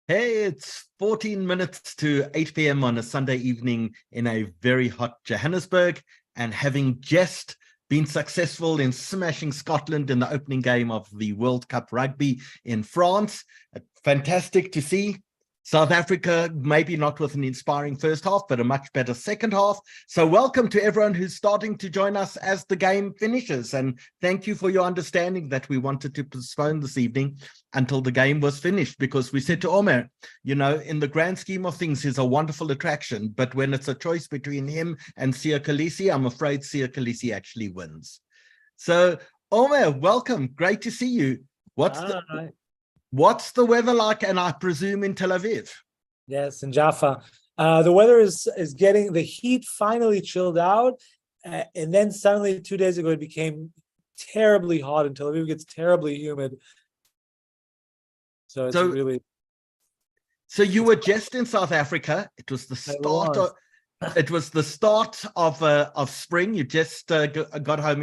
Hey, it's 14 minutes to 8 p.m. on a Sunday evening in a very hot Johannesburg, and having just been successful in smashing Scotland in the opening game of the World Cup Rugby in France. Fantastic to see. South Africa, maybe not with an inspiring first half, but a much better second half. So welcome to everyone who's starting to join us as the game finishes. And thank you for your understanding that we wanted to postpone this evening until the game was finished, because we said to Omer, in the grand scheme of things, he's a wonderful attraction. But when it's a choice between him and Sia Khaleesi, I'm afraid Sia Khaleesi actually wins. So, Omer, welcome. Great to see you. What's the weather like, and I presume in Tel Aviv? Yes, in Jaffa. The weather is getting, the heat finally chilled out. And then suddenly 2 days ago, it became terribly hot in Tel Aviv. It gets terribly humid. So it's really... So you were just in South Africa. It was the start of... It was the start of spring. You just got home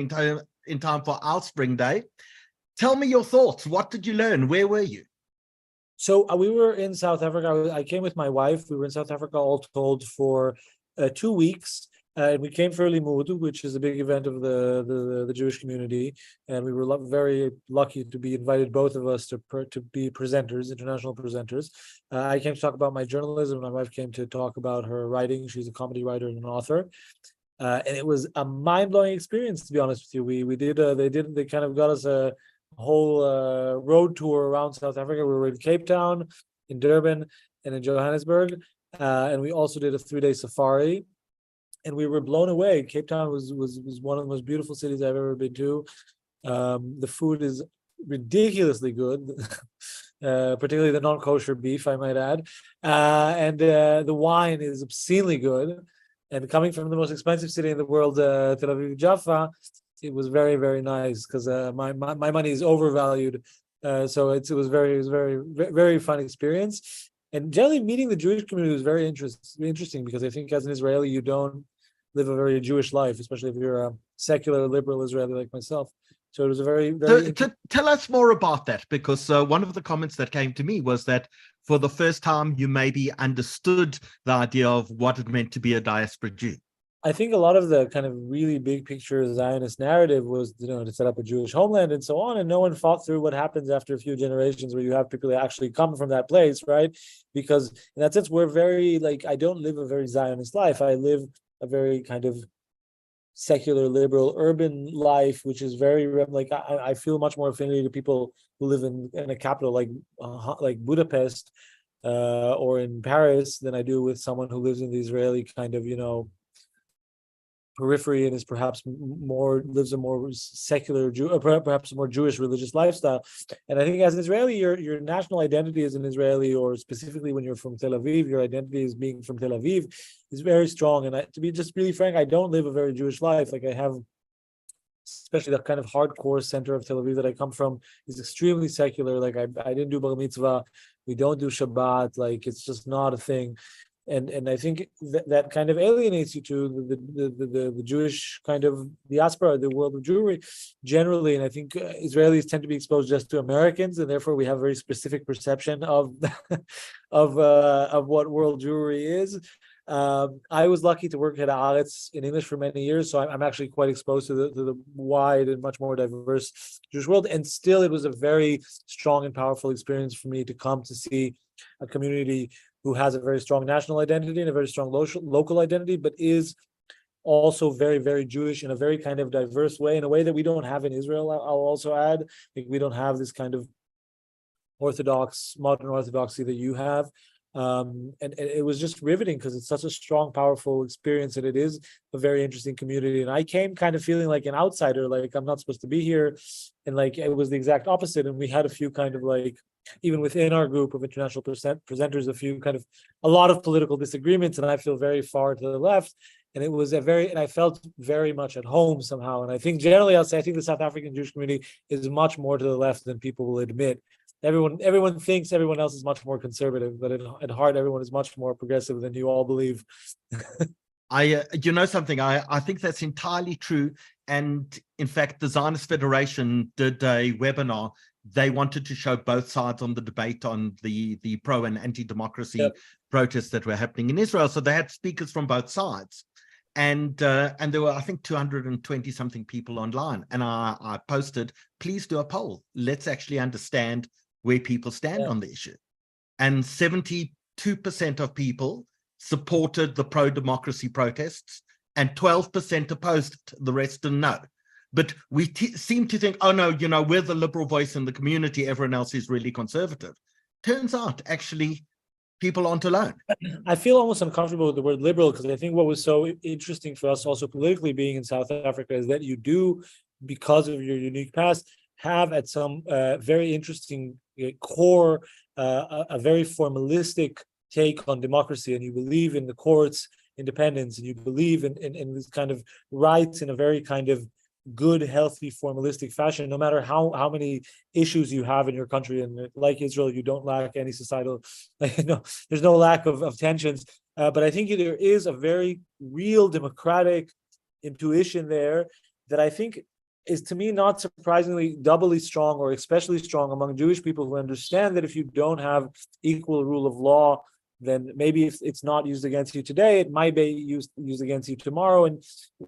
in time for our spring day. Tell me your thoughts. What did you learn? Where were you? So we were in South Africa. I came with my wife. We were in South Africa all told for 2 weeks. We came for Limud, which is a big event of the Jewish community, and we were very lucky to be invited, both of us, to be presenters, international presenters. I came to talk about my journalism. My wife came to talk about her writing. She's a comedy writer and an author. And it was a mind-blowing experience, to be honest with you. They kind of got us a whole road tour around South Africa. We were in Cape Town, in Durban, and in Johannesburg, and we also did a 3-day safari, and we were blown away. Cape Town was one of the most beautiful cities I've ever been to. The food is ridiculously good, particularly the non-kosher beef, I might add, and the wine is obscenely good. And coming from the most expensive city in the world, Tel Aviv, Jaffa, it was very, very nice, because my money is overvalued. So it was very, very fun experience. And generally meeting the Jewish community was very interesting, because I think as an Israeli, you don't live a very Jewish life, especially if you're a secular liberal Israeli like myself. So it was a very, very... Tell us more about that, because one of the comments that came to me was that for the first time, you maybe understood the idea of what it meant to be a diaspora Jew. I think a lot of the kind of really big picture Zionist narrative was, to set up a Jewish homeland and so on, and no one thought through what happens after a few generations where you have people that actually come from that place, right? Because in that sense, we're very, I don't live a very Zionist life. I live a very kind of secular, liberal, urban life, which is very, I feel much more affinity to people who live in a capital like Budapest or in Paris than I do with someone who lives in the Israeli kind of, periphery and is perhaps lives a more secular Jew, or perhaps a more Jewish religious lifestyle. And I think as an Israeli, your national identity as an Israeli, or specifically when you're from Tel Aviv, your identity as being from Tel Aviv is very strong. And to be just really frank, I don't live a very Jewish life. I have, especially that kind of hardcore center of Tel Aviv that I come from, is extremely secular. I didn't do bar mitzvah, we don't do Shabbat. It's just not a thing. And I think that kind of alienates you to the Jewish kind of diaspora, the world of Jewry generally. And I think Israelis tend to be exposed just to Americans, and therefore we have a very specific perception of of what world Jewry is. I was lucky to work at Haaretz in English for many years, so I'm actually quite exposed to the wide and much more diverse Jewish world. And still, it was a very strong and powerful experience for me to come to see a community who has a very strong national identity and a very strong local identity, but is also very, very Jewish in a very kind of diverse way, in a way that we don't have in Israel. I'll also add, we don't have this kind of modern orthodoxy that you have. And it was just riveting, because it's such a strong, powerful experience, and it is a very interesting community. And I came kind of feeling like an outsider, like I'm not supposed to be here, and it was the exact opposite. And we had a few kind of even within our group of international presenters, a lot of political disagreements, and I feel very far to the left. And it was and I felt very much at home somehow. And I think generally, I think the South African Jewish community is much more to the left than people will admit. Everyone thinks everyone else is much more conservative, but at heart, everyone is much more progressive than you all believe. Something, I think that's entirely true. And in fact, the Zionist Federation did a webinar they wanted to show both sides on the debate on the pro and anti-democracy protests that were happening in Israel. So they had speakers from both sides. And there were, I think, 220 something people online. And I posted, please do a poll. Let's actually understand where people stand on the issue. And 72% of people supported the pro-democracy protests and 12% opposed it. The rest didn't know. But we seem to think, oh, no, you know, we're the liberal voice in the community. Everyone else is really conservative. Turns out, actually, people aren't alone. I feel almost uncomfortable with the word liberal because I think what was so interesting for us also politically being in South Africa is that you do, because of your unique past, have at some very interesting core, a very formalistic take on democracy, and you believe in the courts' independence, and you believe in this kind of rights in a very kind of good, healthy, formalistic fashion, no matter how many issues you have in your country. And like Israel, you don't lack any societal, there's no lack of tensions. But I think there is a very real democratic intuition there that I think is, to me, not surprisingly doubly strong or especially strong among Jewish people who understand that if you don't have equal rule of law, then maybe if it's not used against you today, it might be used against you tomorrow. And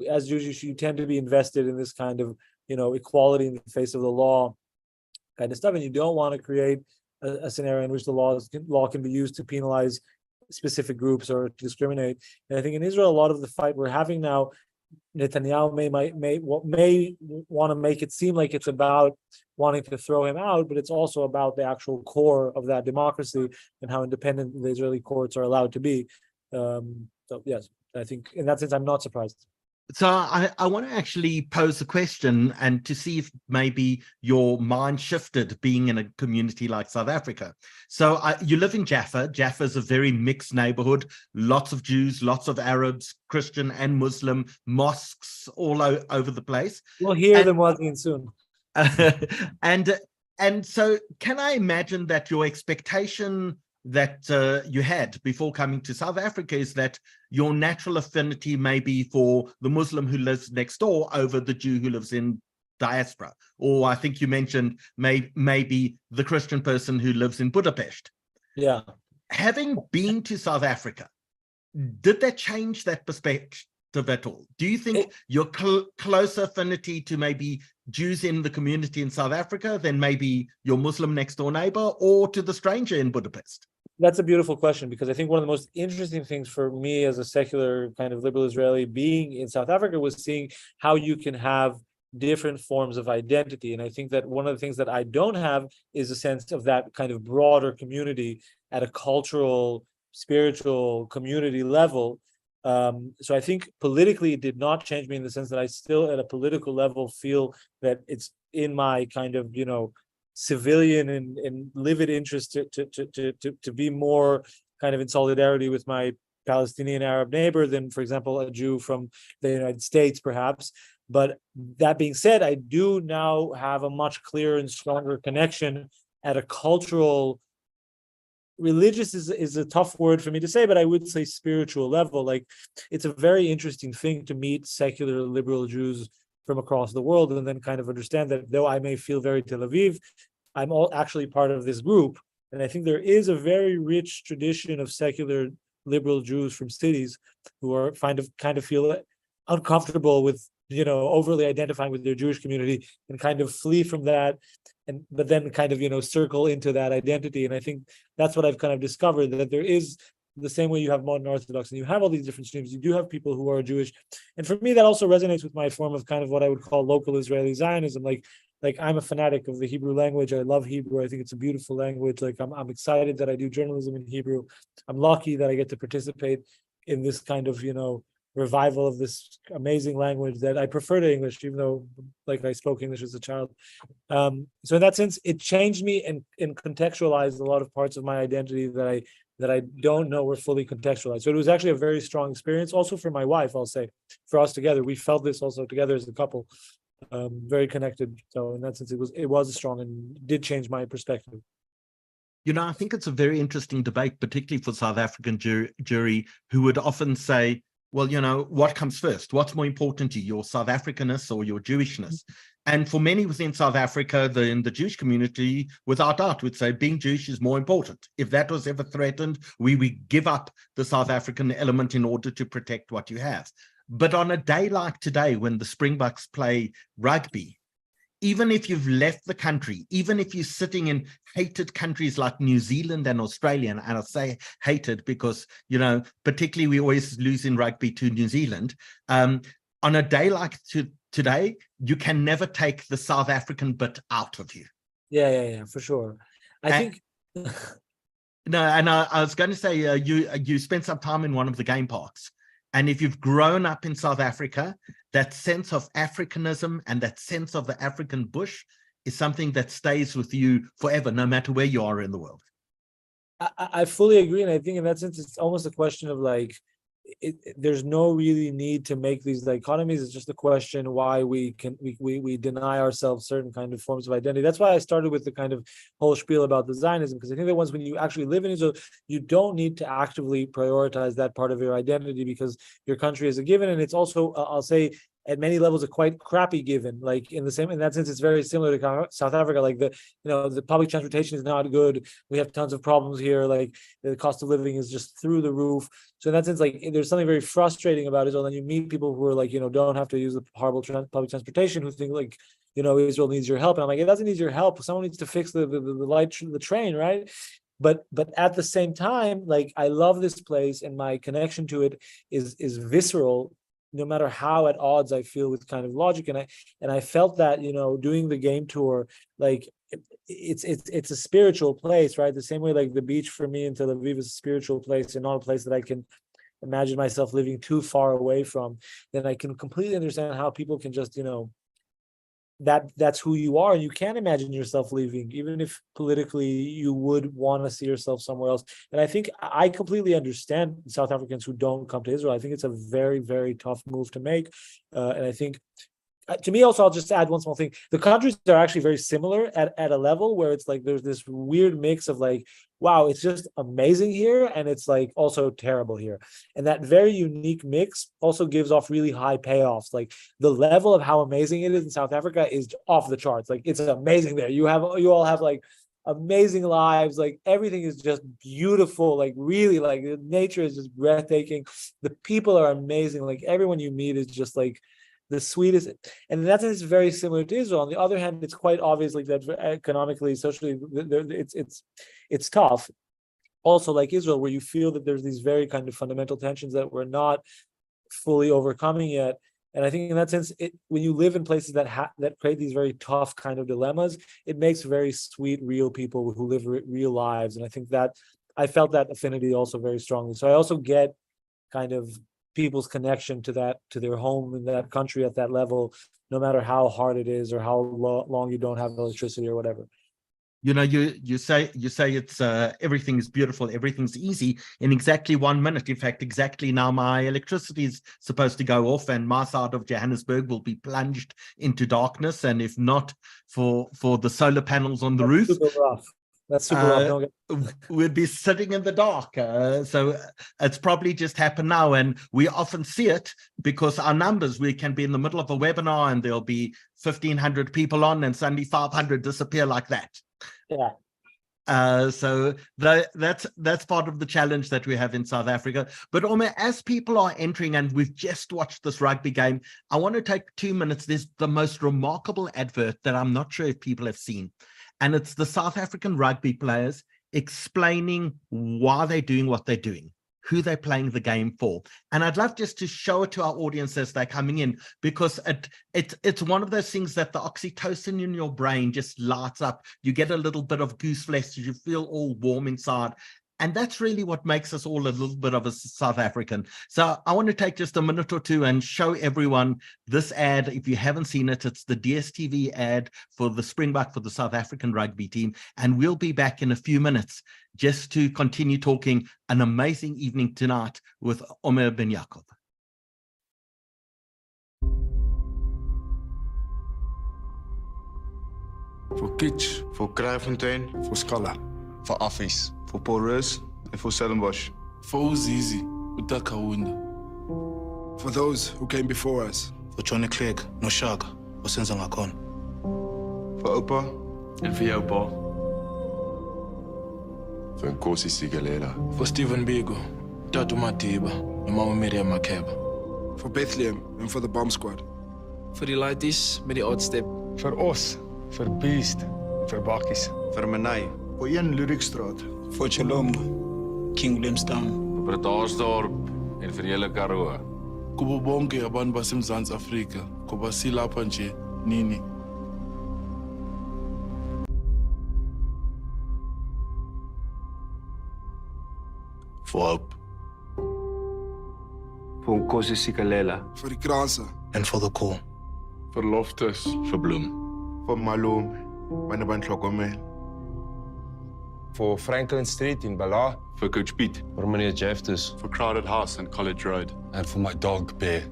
as Jews, you tend to be invested in this kind of, equality in the face of the law kind of stuff. And you don't want to create a scenario in which the law can be used to penalize specific groups or to discriminate. And I think in Israel, a lot of the fight we're having now, Netanyahu may want to make it seem like it's about wanting to throw him out, but it's also about the actual core of that democracy and how independent the Israeli courts are allowed to be. So yes, I think in that sense, I'm not surprised. So I want to actually pose a question and to see if maybe your mind shifted being in a community like South Africa. So you live in Jaffa. Jaffa is a very mixed neighborhood, lots of Jews, lots of Arabs, Christian and Muslim, mosques all over the place. We'll hear them walking soon. And so can I imagine that your expectation that you had before coming to South Africa is that your natural affinity may be for the Muslim who lives next door over the Jew who lives in diaspora, or I think you mentioned maybe the Christian person who lives in Budapest. Yeah. Having been to South Africa, did that change that perspective at all? Do you think your close affinity to maybe Jews in the community in South Africa than maybe your Muslim next door neighbor or to the stranger in Budapest? That's a beautiful question, because I think one of the most interesting things for me as a secular kind of liberal Israeli being in South Africa was seeing how you can have different forms of identity. And I think that one of the things that I don't have is a sense of that kind of broader community at a cultural, spiritual community level. So I think politically it did not change me in the sense that I still at a political level feel that it's in my kind of, civilian and livid interest to be more kind of in solidarity with my Palestinian Arab neighbor than, for example, a Jew from the United States, perhaps. But that being said, I do now have a much clearer and stronger connection at a cultural, religious is a tough word for me to say, but I would say spiritual level. Like, it's a very interesting thing to meet secular liberal Jews from across the world and then kind of understand that though I may feel very Tel Aviv, I'm all actually part of this group. And I think there is a very rich tradition of secular liberal Jews from cities who are kind of feel uncomfortable with, overly identifying with their Jewish community and kind of flee from that, but then kind of, circle into that identity. And I think that's what I've kind of discovered, that there is the same way you have modern Orthodox and you have all these different streams, you do have people who are Jewish. And for me, that also resonates with my form of kind of what I would call local Israeli Zionism. Like I'm a fanatic of the Hebrew language. I love Hebrew. I think it's a beautiful language. Like I'm excited that I do journalism in Hebrew. I'm lucky that I get to participate in this kind of, revival of this amazing language that I prefer to English, even though like I spoke English as a child. So in that sense, it changed me and contextualized a lot of parts of my identity that I don't know were fully contextualized. So it was actually a very strong experience also for my wife, I'll say, for us together. We felt this also together as a couple, very connected. So in that sense, it was strong and did change my perspective. I think it's a very interesting debate, particularly for South African Jewry, who would often say, well, what comes first? What's more important to you, your South Africanness or your Jewishness? And for many within South Africa, in the Jewish community, without doubt, would say being Jewish is more important. If that was ever threatened, we give up the South African element in order to protect what you have. But on a day like today, when the Springboks play rugby, even if you've left the country, even if you're sitting in hated countries like New Zealand and Australia, and I say hated because, particularly we always lose in rugby to New Zealand, on a day like today, you can never take the South African bit out of you. Yeah, for sure. I think... No, and I was going to say, you spent some time in one of the game parks. And if you've grown up in South Africa, that sense of Africanism and that sense of the African bush is something that stays with you forever, no matter where you are in the world. I fully agree. And I think in that sense, it's almost a question of there's no really need to make these dichotomies. It's just a question why we deny ourselves certain kind of forms of identity. That's why I started with the kind of whole spiel about the Zionism, because I think that once when you actually live in Israel, you don't need to actively prioritize that part of your identity because your country is a given. And it's also, I'll say, at many levels, a quite crappy given. In that sense, it's very similar to South Africa. The public transportation is not good. We have tons of problems here. The cost of living is just through the roof. So in that sense, there's something very frustrating about Israel. And you meet people who are don't have to use the horrible public transportation, who think Israel needs your help. And I'm like, it doesn't need your help. Someone needs to fix the train, right? But at the same time, I love this place, and my connection to it is visceral, no matter how at odds I feel with kind of logic. And I felt that, doing the game tour, it's a spiritual place, right? The same way the beach for me in Tel Aviv is a spiritual place and not a place that I can imagine myself living too far away from. Then I can completely understand how people can just, that's who you are, and you can't imagine yourself leaving, even if politically you would want to see yourself somewhere else. And I think I completely understand South Africans who don't come to Israel. I think it's a very, very tough move to make. And I think, to me also, I'll just add one small thing. The countries are actually very similar at a level where it's there's this weird mix of wow, it's just amazing here, and it's also terrible here. And that very unique mix also gives off really high payoffs. The level of how amazing it is in South Africa is off the charts. It's amazing there. You all have amazing lives. Everything is just beautiful. Really, nature is just breathtaking. The people are amazing. Everyone you meet is just the sweetest, and that's it's very similar to Israel. On the other hand, it's quite obvious that economically, socially, it's tough. Also, like Israel, where you feel that there's these very kind of fundamental tensions that we're not fully overcoming yet. And I think in that sense, when you live in places that create these very tough kind of dilemmas, it makes very sweet, real people who live real lives. And I think that I felt that affinity also very strongly. So I also get kind of people's connection to their home in that country at that level, no matter how hard it is or how long you don't have electricity or whatever. You say it's everything is beautiful, everything's easy in exactly 1 minute. In fact, exactly now my electricity is supposed to go off, and my side of Johannesburg will be plunged into darkness. And if not for the solar panels on the roof, super rough. That's super rough. We'd be sitting in the dark. So it's probably just happened now, and we often see it because our numbers. We can be in the middle of a webinar, and there'll be 1,500 people on, and suddenly 500 disappear like that. Yeah. So that's part of the challenge that we have in South Africa. But Omer, as people are entering, and we've just watched this rugby game, I want to take 2 minutes. There's the most remarkable advert that I'm not sure if people have seen, and it's the South African rugby players explaining why they're doing what they're doing, who they're playing the game for. And I'd love just to show it to our audience as they're coming in, because it's one of those things that the oxytocin in your brain just lights up. You get a little bit of goose flesh, you feel all warm inside. And that's really what makes us all a little bit of a South African. So I want to take just a minute or two and show everyone this ad. If you haven't seen it, it's the DSTV ad for the Springbok, for the South African rugby team. And we'll be back in a few minutes just to continue talking an amazing evening tonight with Omer Benjakob. Voor Kitsch, voor Kraaifontein, voor Scala, voor Affies, voor Paul Roos en voor Stellenbosch. Voor Uzizi, Utakawunda. For those who came before us. For Johnny Clegg, no Shaka, for Senza Ngakon. For Opa. En vir jou pa. For Nkosi Sigalela. For Stephen Biko, Tatu Matiba, and Mama Miriam Makeba. For Bethlehem and for the bomb squad. Vir die laities met die oddstep. Vir Os, vir Beast, vir Bakkies. Vir Menai. Voor 1 Ludwigstraat. For Chalomba, King Williamstown. Vir Bredasdorp en vir hele Karoo. Kubo bonke abantu baseMzantsi Afrika ngoba silapha nje nini. For Hope. For Nkosi Sigalela. For die kranse. And for the call. Vir Loftus. For Bloom. For Malome. Wanneer bantlhokomel. For Franklin Street in Bala. Vir Coach Piet. Vir meneer Jeftes. For Crowded House and College Road. And for my dog, Bear.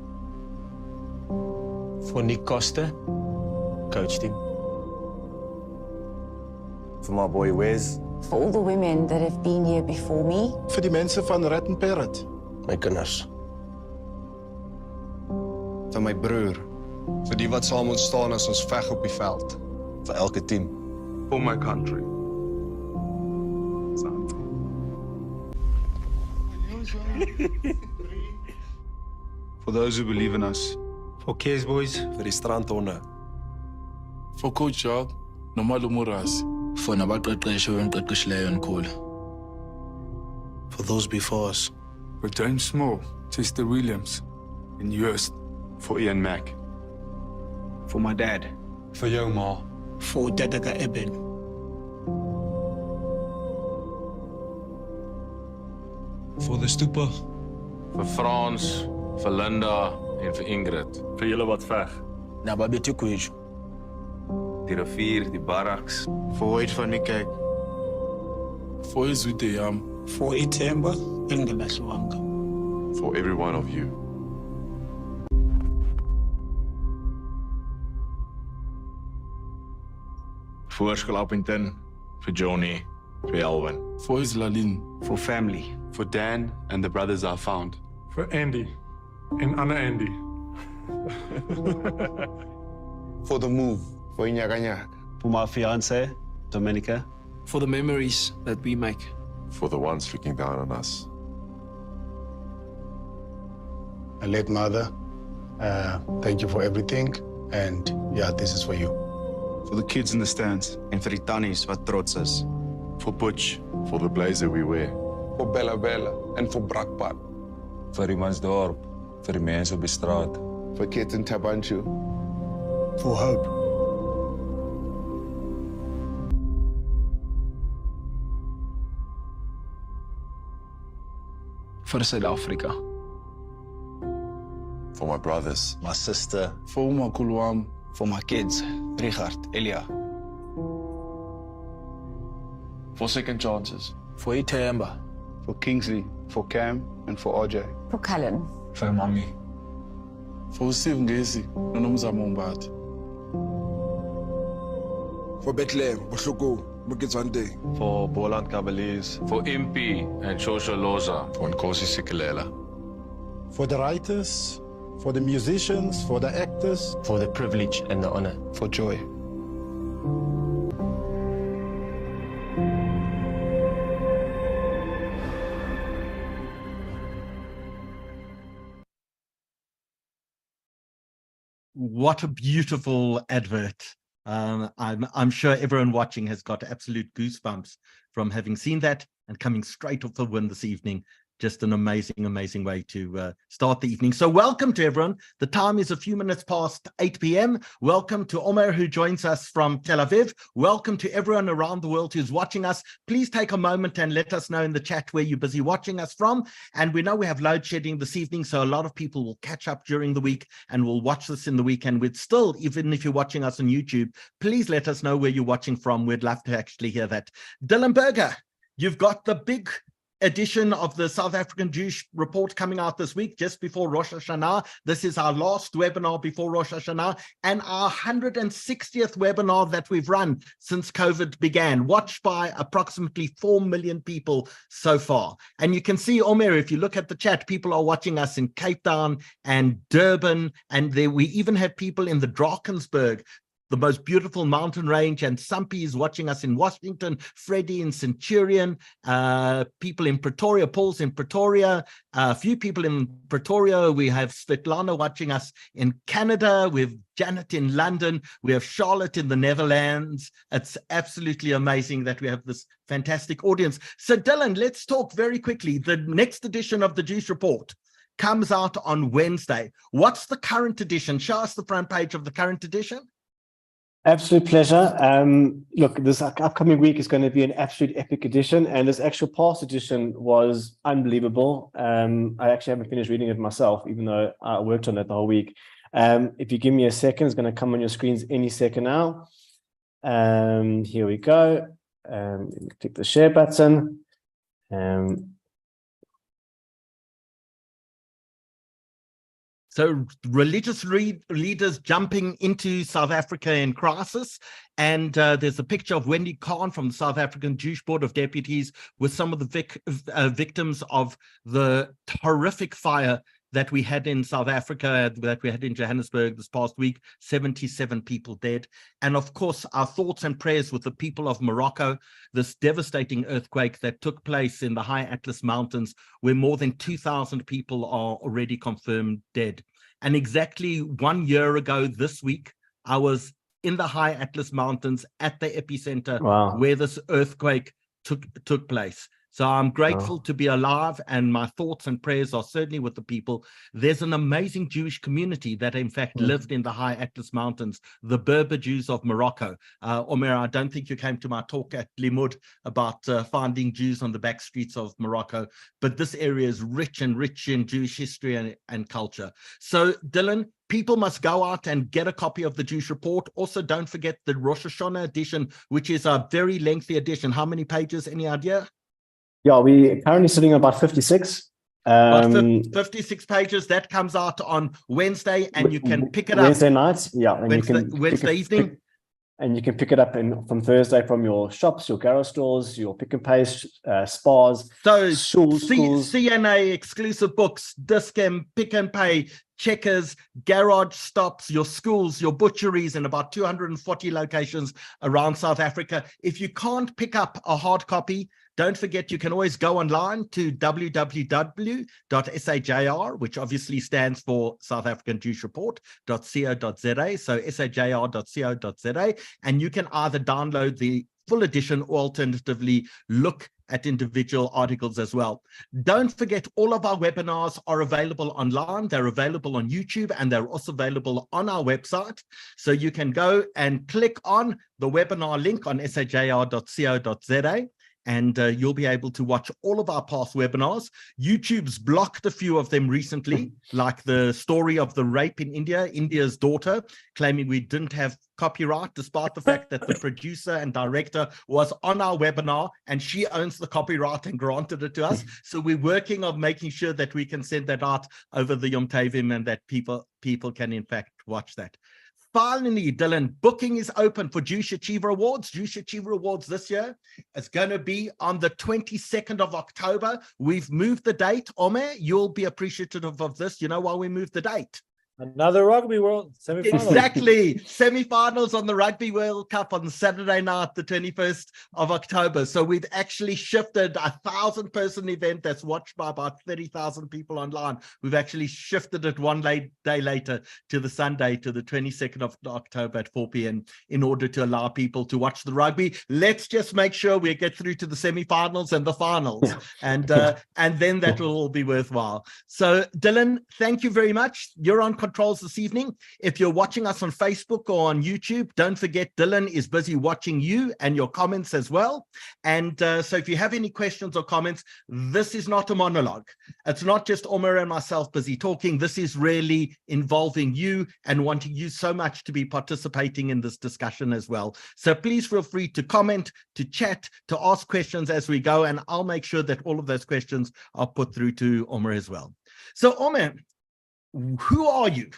For Nick Costa, coached him. For my boy Wes. For all the women that have been here before me. Vir die mense van Rat en Parrot. My kinders. Vir my broer. Vir die wat saam ons staan as ons veg op die veld. Vir elke team. For my country. For those who believe in us. For Kees Boys. Vir die strandhonde. For Coach Job. Nomalumuras. For nabaqeqesho enqeqeshileyo enkhulu. For those before us. For James Small. Chester Williams. And yours. For Ian Mack. For my dad. Vir jou ma. For Dadaka Eben. For the Stupa. Vir Frans, vir Linda en vir Ingrid. Vir julle wat veg. Nababetu kweju. Die rivier, die barracks. For Wade van die Kerk. For Izwide Yam. For Itemba, Engelashwanga. For every one of you. Voor Skalapington, vir Johnny, vir Alwyn. For Islalin. For family. For Dan and the brothers I found. Vir Andy. En Anna Andy. For the move. For Inyakanyaka. For my fiancée, Dominica. For the memories that we make. For the ones looking down on us. My late mother. Thank you for everything. And yeah, this is for you. For the kids in the stands. En vir die tannies wat trots is. For Butch. For the blazer we wear. For Bella Bella. En vir Brakpad. Vir die mansdorp. Vir die mense op die straat. For kids in Tabanchu. For Hope. Vir Suid-Afrika. For my brothers. My sister. For umakhulu wami. For my kids. Richard, Elia. For second chances. For Itemba. For Kingsley. For Cam. And for RJ. For Cullen. Vir mommy. For Steve Ngesi. Nonomzamo Mbathi. For Bethlehem. Bohloko. Moketswante. For Boland Cavaliers. For Impi and Shosha Loza. For Nkosi Sigalela. For the writers. For the musicians. For the actors. For the privilege and the honor. For Joy. What a beautiful advert. I'm sure everyone watching has got absolute goosebumps from having seen that and coming straight off the wind this evening. Just an amazing, amazing way to start the evening. So welcome to everyone. The time is a few minutes past 8 p.m. Welcome to Omer, who joins us from Tel Aviv. Welcome to everyone around the world who's watching us. Please take a moment and let us know in the chat where you're busy watching us from. And we know we have load shedding this evening, so a lot of people will catch up during the week and will watch this in the weekend. We'd still, even if you're watching us on YouTube, please let us know where you're watching from. We'd love to actually hear that. Dylan Berger, you've got the big edition of the South African Jewish Report coming out this week, just before Rosh Hashanah. This is our last webinar before Rosh Hashanah and our 160th webinar that we've run since COVID began, watched by approximately 4 million people so far. And you can see, Omer, if you look at the chat, people are watching us in Cape Town and Durban, and we even have people in the Drakensberg, the most beautiful mountain range, and Sampi is watching us in Washington, Freddie in Centurion, people in Pretoria, Paul's in Pretoria, a few people in Pretoria. We have Svetlana watching us in Canada, we have Janet in London, we have Charlotte in the Netherlands. It's absolutely amazing that we have this fantastic audience. So Dylan, let's talk very quickly. The next edition of the Jewish Report comes out on Wednesday. What's the current edition? Show us the front page of the current edition. Absolute pleasure. Look, this upcoming week is going to be an absolute epic edition, and this actual past edition was unbelievable. I actually haven't finished reading it myself, even though I worked on it the whole week. If you give me a second, it's going to come on your screens any second now. Here we go. Click the share button. So religious leaders jumping into South Africa in crisis. And there's a picture of Wendy Kahn from the South African Jewish Board of Deputies with some of the victims of the horrific fire that we had in South Africa, that we had in Johannesburg this past week, 77 people dead. And of course, our thoughts and prayers with the people of Morocco, this devastating earthquake that took place in the High Atlas Mountains, where more than 2,000 people are already confirmed dead. And exactly 1 year ago this week, I was in the High Atlas Mountains at the epicenter where this earthquake took place. So I'm grateful to be alive, and my thoughts and prayers are certainly with the people. There's an amazing Jewish community that in fact lived in the High Atlas Mountains, the Berber Jews of Morocco. Omer, I don't think you came to my talk at Limud about finding Jews on the back streets of Morocco, but this area is rich in Jewish history and culture. So Dylan, people must go out and get a copy of the Jewish Report. Also, don't forget the Rosh Hashanah edition, which is a very lengthy edition. How many pages? Any idea? Yeah, we're currently sitting at about 56. About 56 pages. That comes out on Wednesday, and you can pick it up. Wednesday night, yeah. And Wednesday evening. And you can pick it up from Thursday from your shops, your Garrow stores, your pick and pay, spas, so schools. CNA exclusive books, Discam, Pick and Pay, Checkers, garage stops, your schools, your butcheries in about 240 locations around South Africa. If you can't pick up a hard copy, don't forget you can always go online to www.sajr, which obviously stands for South African Jewish Report.co.za, so sajr.co.za, and you can either download the full edition or alternatively look at individual articles as well. Don't forget, all of our webinars are available online. They're available on YouTube, and they're also available on our website. So you can go and click on the webinar link on sajr.co.za. and you'll be able to watch all of our past webinars. YouTube's blocked a few of them recently, like the story of the rape in India, India's daughter, claiming we didn't have copyright, despite the fact that the producer and director was on our webinar and she owns the copyright and granted it to us. So we're working on making sure that we can send that out over the Yom Tovim and that people can in fact watch that. Finally, Dylan, booking is open for Jewish Achiever Awards. Jewish Achiever Awards this year is going to be on the 22nd of October. We've moved the date. Omer, you'll be appreciative of this. You know why we moved the date? Another Rugby World semi-final. Exactly. Semi-finals on the Rugby World Cup on Saturday night, the 21st of October. So we've actually shifted a 1,000-person event that's watched by about 30,000 people online. We've actually shifted it one day later to the Sunday, to the 22nd of October at 4 p.m. in order to allow people to watch the rugby. Let's just make sure we get through to the semi-finals and the finals, and then that will all be worthwhile. So Dylan, thank you very much. You're on controls this evening. If you're watching us on Facebook or on YouTube, don't forget Dylan is busy watching you and your comments as well. And so if you have any questions or comments, this is not a monologue. It's not just Omer and myself busy talking. This is really involving you and wanting you so much to be participating in this discussion as well. So please feel free to comment, to chat, to ask questions as we go, and I'll make sure that all of those questions are put through to Omer as well. So Omer, who are you?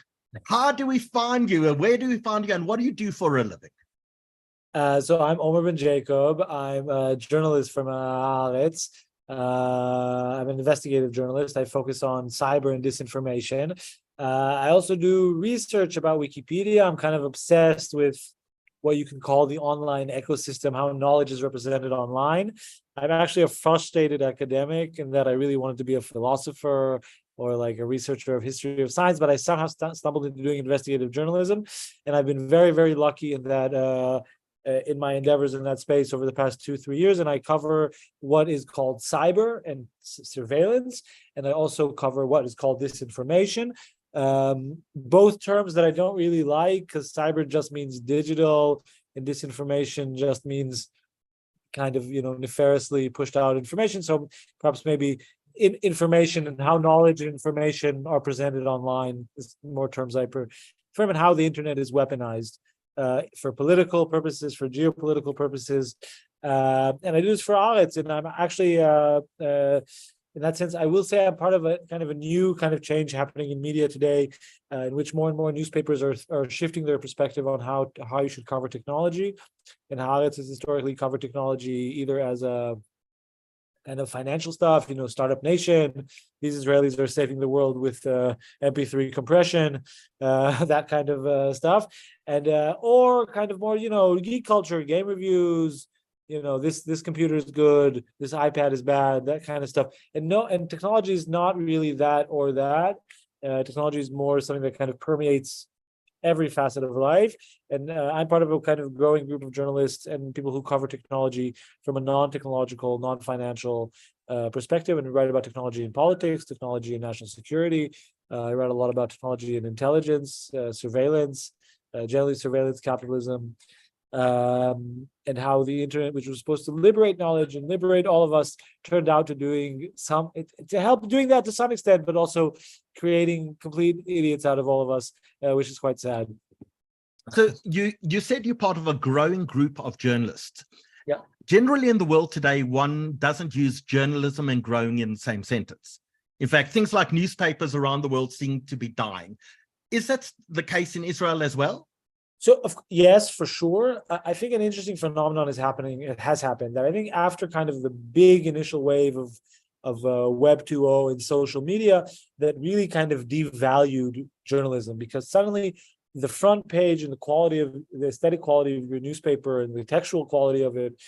How do we find you? Where do we find you? And what do you do for a living? So I'm Omer Benjakob. I'm a journalist from Haaretz. I'm an investigative journalist. I focus on cyber and disinformation. I also do research about Wikipedia. I'm kind of obsessed with what you can call the online ecosystem, how knowledge is represented online. I'm actually a frustrated academic in that I really wanted to be a philosopher or like a researcher of history of science, but I somehow stumbled into doing investigative journalism. And I've been very, very lucky in that in my endeavors in that space over the past 2-3 years. And I cover what is called cyber and surveillance. And I also cover what is called disinformation. Both terms that I don't really like, because cyber just means digital and disinformation just means kind of, nefariously pushed out information. So perhaps maybe information and how knowledge and information are presented online is more terms I prefer, and how the internet is weaponized for political purposes, for geopolitical purposes. And I do this for Haaretz, and I'm actually in that sense, I will say I'm part of a kind of a new kind of change happening in media today, in which more and more newspapers are shifting their perspective on how you should cover technology. And Haaretz has historically covered technology either as a kind of financial stuff, Startup Nation, these Israelis are saving the world with MP3 compression, that kind of stuff, and or kind of more, geek culture, game reviews. This computer is good, this iPad is bad, that kind of stuff. And technology is not really that or that. Technology is more something that kind of permeates every facet of life. And I'm part of a kind of growing group of journalists and people who cover technology from a non-technological, non-financial perspective, and write about technology in politics, technology in national security. I write a lot about technology and intelligence, surveillance, generally surveillance capitalism. And how the internet, which was supposed to liberate knowledge and liberate all of us, turned out to to help doing that to some extent, but also creating complete idiots out of all of us, which is quite sad. So you said you're part of a growing group of journalists. Yeah. Generally in the world today, one doesn't use journalism and growing in the same sentence. In fact, things like newspapers around the world seem to be dying. Is that the case in Israel as well? So yes, for sure. I think an interesting phenomenon is happening. It has happened that I think after kind of the big initial wave of Web 2.0 and social media, that really kind of devalued journalism, because suddenly the front page and the aesthetic quality of your newspaper and the textual quality of it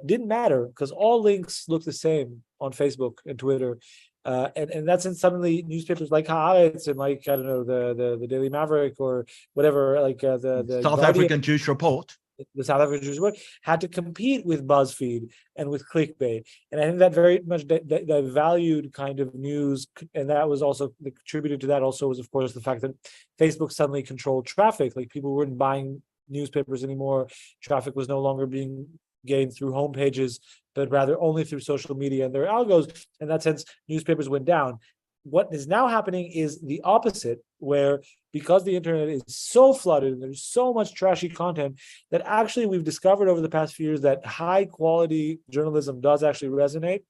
didn't matter, because all links look the same on Facebook and Twitter. And that's in suddenly newspapers like Haaretz and like, I don't know, the Daily Maverick or whatever, like the South African Jewish Report. The South African Jewish Report had to compete with BuzzFeed and with clickbait. And I think that very much that valued kind of news, and that was also contributed to that also was, of course, the fact that Facebook suddenly controlled traffic. Like people weren't buying newspapers anymore. Traffic was no longer being gained through homepages, but rather only through social media and their algos. In that sense, newspapers went down. What is now happening is the opposite, where because the internet is so flooded and there's so much trashy content, that actually we've discovered over the past few years that high quality journalism does actually resonate.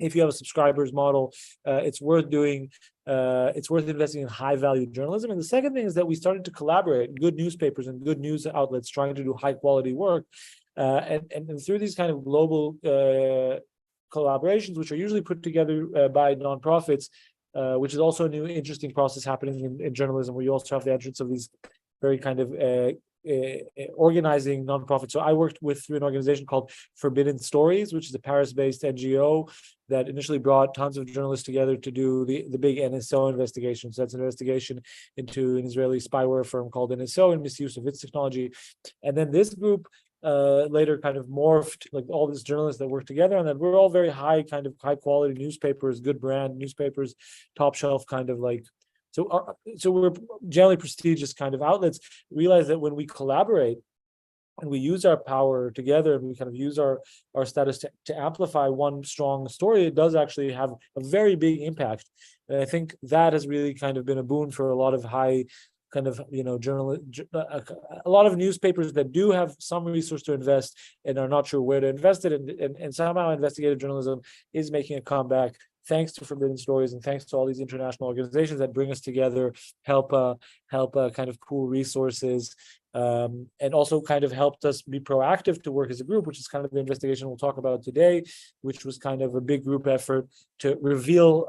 If you have a subscribers model, it's worth doing. It's worth investing in high value journalism. And the second thing is that we started to collaborate, good newspapers and good news outlets trying to do high quality work. And through these kind of global collaborations, which are usually put together by nonprofits, which is also a new interesting process happening in journalism, where you also have the entrance of these very kind of organizing nonprofits. So I worked through an organization called Forbidden Stories, which is a Paris-based NGO that initially brought tons of journalists together to do the big NSO investigation. So that's an investigation into an Israeli spyware firm called NSO and misuse of its technology. And then this group later kind of morphed, like all these journalists that work together, and that we're all very high quality newspapers, good brand newspapers, top shelf kind of like So we're generally prestigious kind of outlets realize that when we collaborate and we use our power together and we kind of use our status to amplify one strong story, it does actually have a very big impact. And I think that has really kind of been a boon for a lot of high kind of, a lot of newspapers that do have some resource to invest and are not sure where to invest it. And somehow investigative journalism is making a comeback thanks to Forbidden Stories and thanks to all these international organizations that bring us together, help kind of pool resources, and also kind of helped us be proactive to work as a group, which is kind of the investigation we'll talk about today, which was kind of a big group effort to reveal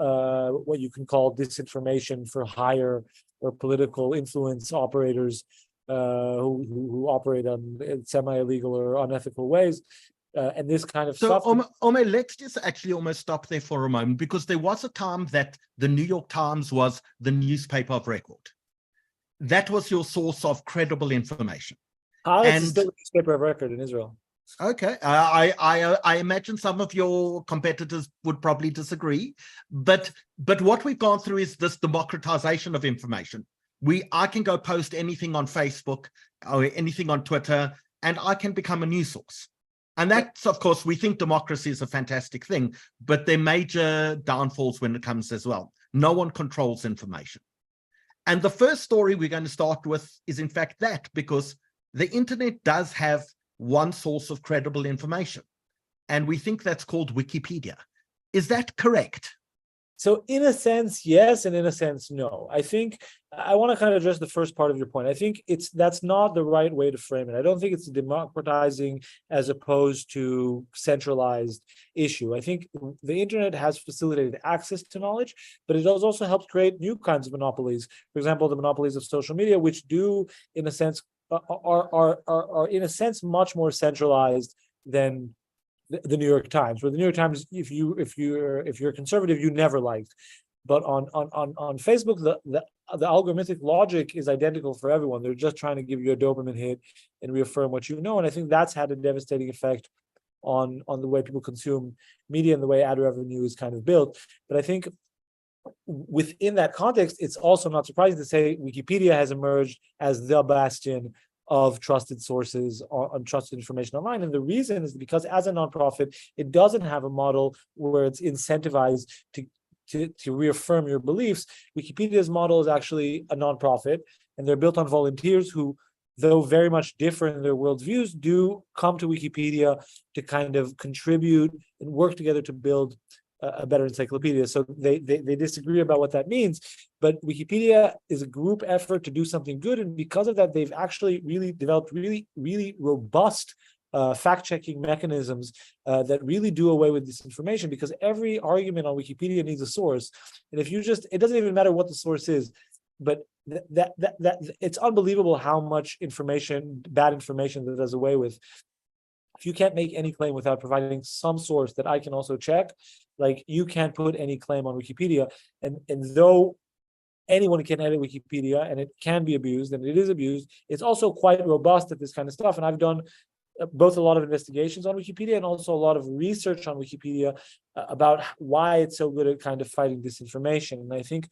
what you can call disinformation for hire or political influence operators who operate on semi-illegal or unethical ways. And this kind of stuff. Omer, let's just actually almost stop there for a moment, because there was a time that the New York Times was the newspaper of record. That was your source of credible information. And still the newspaper of record in Israel. Okay, I imagine some of your competitors would probably disagree, but what we've gone through is this democratization of information. I can go post anything on Facebook or anything on Twitter, and I can become a news source. And that's, of course, we think democracy is a fantastic thing, but there are major downfalls when it comes as well. No one controls information. And the first story we're going to start with is, in fact, that, because the internet does have one source of credible information, and we think that's called Wikipedia. Is that correct? So in a sense, yes, and in a sense, no. I think I want to kind of address the first part of your point. I think that's not the right way to frame it. I don't think it's a democratizing as opposed to centralized issue. I think the internet has facilitated access to knowledge, but it has also helped create new kinds of monopolies. For example, the monopolies of social media, which do, in a sense, are in a sense much more centralized than the New York Times. Where the New York Times, if you're conservative, you never liked, but on Facebook, the algorithmic logic is identical for everyone. They're just trying to give you a dopamine hit and reaffirm what you know, and I think that's had a devastating effect on the way people consume media and the way ad revenue is kind of built. But I think within that context, it's also not surprising to say Wikipedia has emerged as the bastion of trusted sources on trusted information online. And the reason is because as a nonprofit, it doesn't have a model where it's incentivized to reaffirm your beliefs. Wikipedia's model is actually a nonprofit, and they're built on volunteers who, though very much different in their worldviews, do come to Wikipedia to kind of contribute and work together to build a better encyclopedia. So they disagree about what that means, but Wikipedia is a group effort to do something good, and because of that, they've actually really developed really robust fact-checking mechanisms that really do away with disinformation, because every argument on Wikipedia needs a source, and if you it doesn't even matter what the source is, but that it's unbelievable how much bad information that does away with. If you can't make any claim without providing some source that I can also check, like, you can't put any claim on Wikipedia. And though anyone can edit Wikipedia and it can be abused, and it is abused, it's also quite robust at this kind of stuff. And I've done both a lot of investigations on Wikipedia and also a lot of research on Wikipedia about why it's so good at kind of fighting disinformation. And I think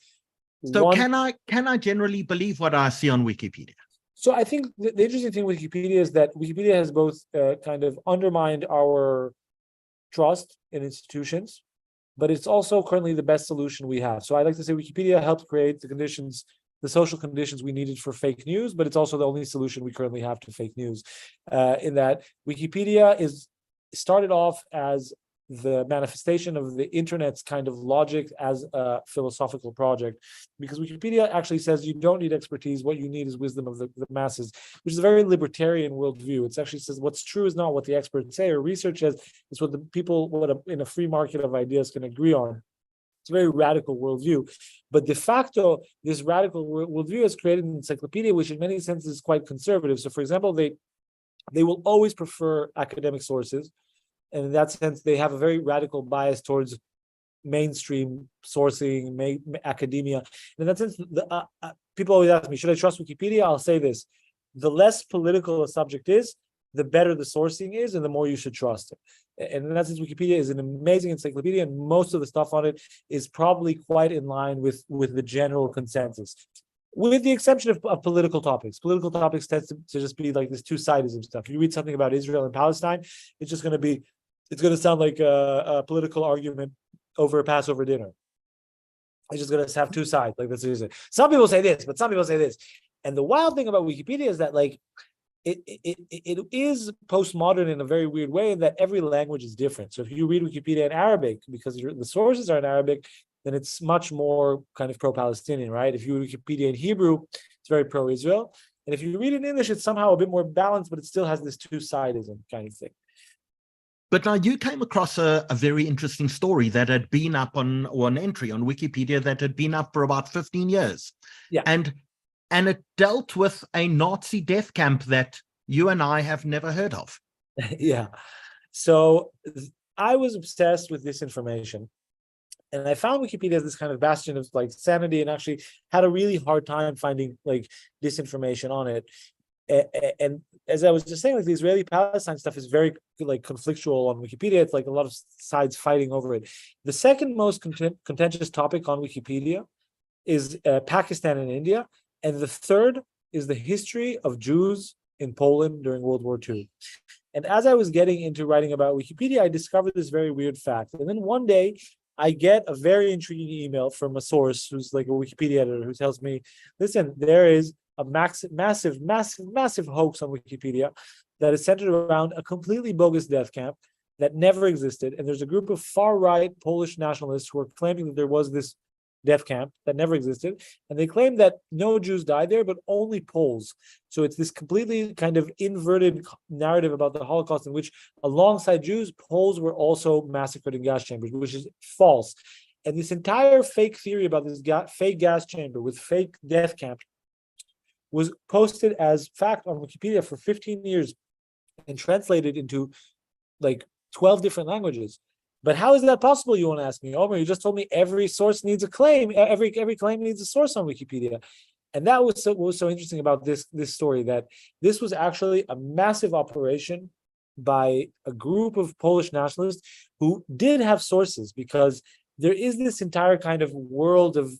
can I generally believe what I see on Wikipedia? So I think the interesting thing with Wikipedia is that Wikipedia has both kind of undermined our trust in institutions, but it's also currently the best solution we have. So I like to say Wikipedia helped create the social conditions we needed for fake news, but it's also the only solution we currently have to fake news. In that Wikipedia started off as the manifestation of the internet's kind of logic as a philosophical project, because Wikipedia actually says you don't need expertise, what you need is wisdom of the masses, which is a very libertarian worldview. It actually says what's true is not what the experts say or research says, it's what the people in a free market of ideas can agree on. It's a very radical worldview, but de facto, this radical worldview has created an encyclopedia which in many senses is quite conservative. So for example, they will always prefer academic sources, and in that sense, they have a very radical bias towards mainstream sourcing, academia. And in that sense, people always ask me, should I trust Wikipedia? I'll say this: the less political a subject is, the better the sourcing is and the more you should trust it. And in that sense, Wikipedia is an amazing encyclopedia, and most of the stuff on it is probably quite in line with the general consensus, with the exception of political topics. Political topics tend to just be like this two-sidism stuff. If you read something about Israel and Palestine, it's just going to sound like a political argument over a Passover dinner. It's just going to have two sides. Like that's easy. Some people say this, but some people say this. And the wild thing about Wikipedia is that like it is postmodern in a very weird way, in that every language is different. So if you read Wikipedia in Arabic, because the sources are in Arabic, then it's much more kind of pro-Palestinian, right? If you read Wikipedia in Hebrew, it's very pro-Israel. And if you read it in English, it's somehow a bit more balanced, but it still has this two-sidism kind of thing. But now you came across a very interesting story that had been up on one entry on Wikipedia that had been up for about 15 years. Yeah. And it dealt with a Nazi death camp that you and I have never heard of. Yeah. So I was obsessed with this information. And I found Wikipedia as this kind of bastion of like sanity, and actually had a really hard time finding like disinformation on it. And as I was just saying, like the Israeli-Palestine stuff is very like conflictual on Wikipedia. It's like a lot of sides fighting over it. The second most contentious topic on Wikipedia is Pakistan and India. And the third is the history of Jews in Poland during World War II. And as I was getting into writing about Wikipedia, I discovered this very weird fact. And then one day, I get a very intriguing email from a source who's like a Wikipedia editor who tells me, listen, there is a massive hoax on Wikipedia that is centered around a completely bogus death camp that never existed. And there's a group of far-right Polish nationalists who are claiming that there was this death camp that never existed, and they claim that no Jews died there, but only Poles. So it's this completely kind of inverted narrative about the Holocaust, in which alongside Jews, Poles were also massacred in gas chambers, which is false. And this entire fake theory about this fake gas chamber with fake death camp was posted as fact on Wikipedia for 15 years and translated into like 12 different languages. But how is that possible, you want to ask me? Omer, you just told me every source needs a claim. Every claim needs a source on Wikipedia. And that was what was so interesting about this story, that this was actually a massive operation by a group of Polish nationalists who did have sources, because there is this entire kind of world of,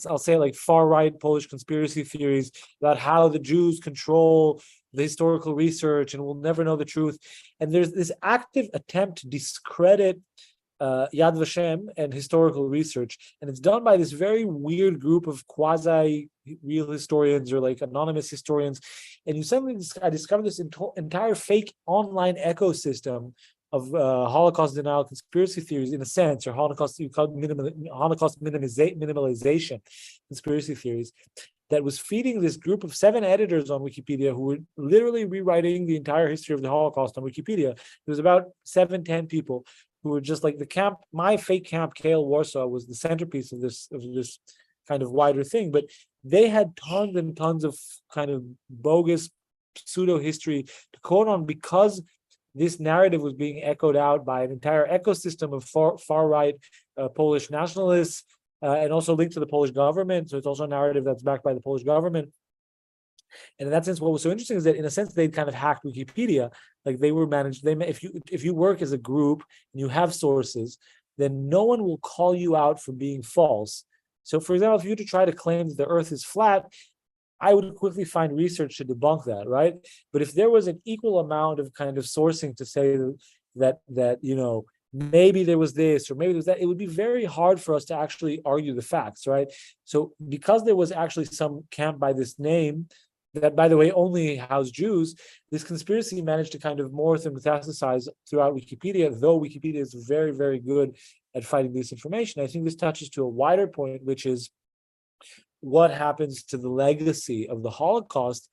I'll say like far-right Polish conspiracy theories about how the Jews control the historical research and we'll never know the truth. And there's this active attempt to discredit Yad Vashem and historical research. And it's done by this very weird group of quasi-real historians or like anonymous historians. And you suddenly, I discovered this entire fake online ecosystem of Holocaust denial conspiracy theories, in a sense, or Holocaust minimalization conspiracy theories, that was feeding this group of 7 editors on Wikipedia who were literally rewriting the entire history of the Holocaust on Wikipedia. There was about 7-10 people who were just like the camp. My fake camp, Kale Warsaw, was the centerpiece of this kind of wider thing. But they had tons and tons of kind of bogus pseudo history to quote on, because this narrative was being echoed out by an entire ecosystem of far-right Polish nationalists, and also linked to the Polish government. So it's also a narrative that's backed by the Polish government. And in that sense, what was so interesting is that in a sense, they'd kind of hacked Wikipedia. Like they were managed, if you work as a group and you have sources, then no one will call you out for being false. So for example, if you were to try to claim that the earth is flat, I would quickly find research to debunk that, right? But if there was an equal amount of kind of sourcing to say that you know, maybe there was this or maybe there was that, it would be very hard for us to actually argue the facts, right? So because there was actually some camp by this name that, by the way, only housed Jews, this conspiracy managed to kind of morph and metastasize throughout Wikipedia, though Wikipedia is very, very good at fighting this information. I think this touches to a wider point, which is what happens to the legacy of the Holocaust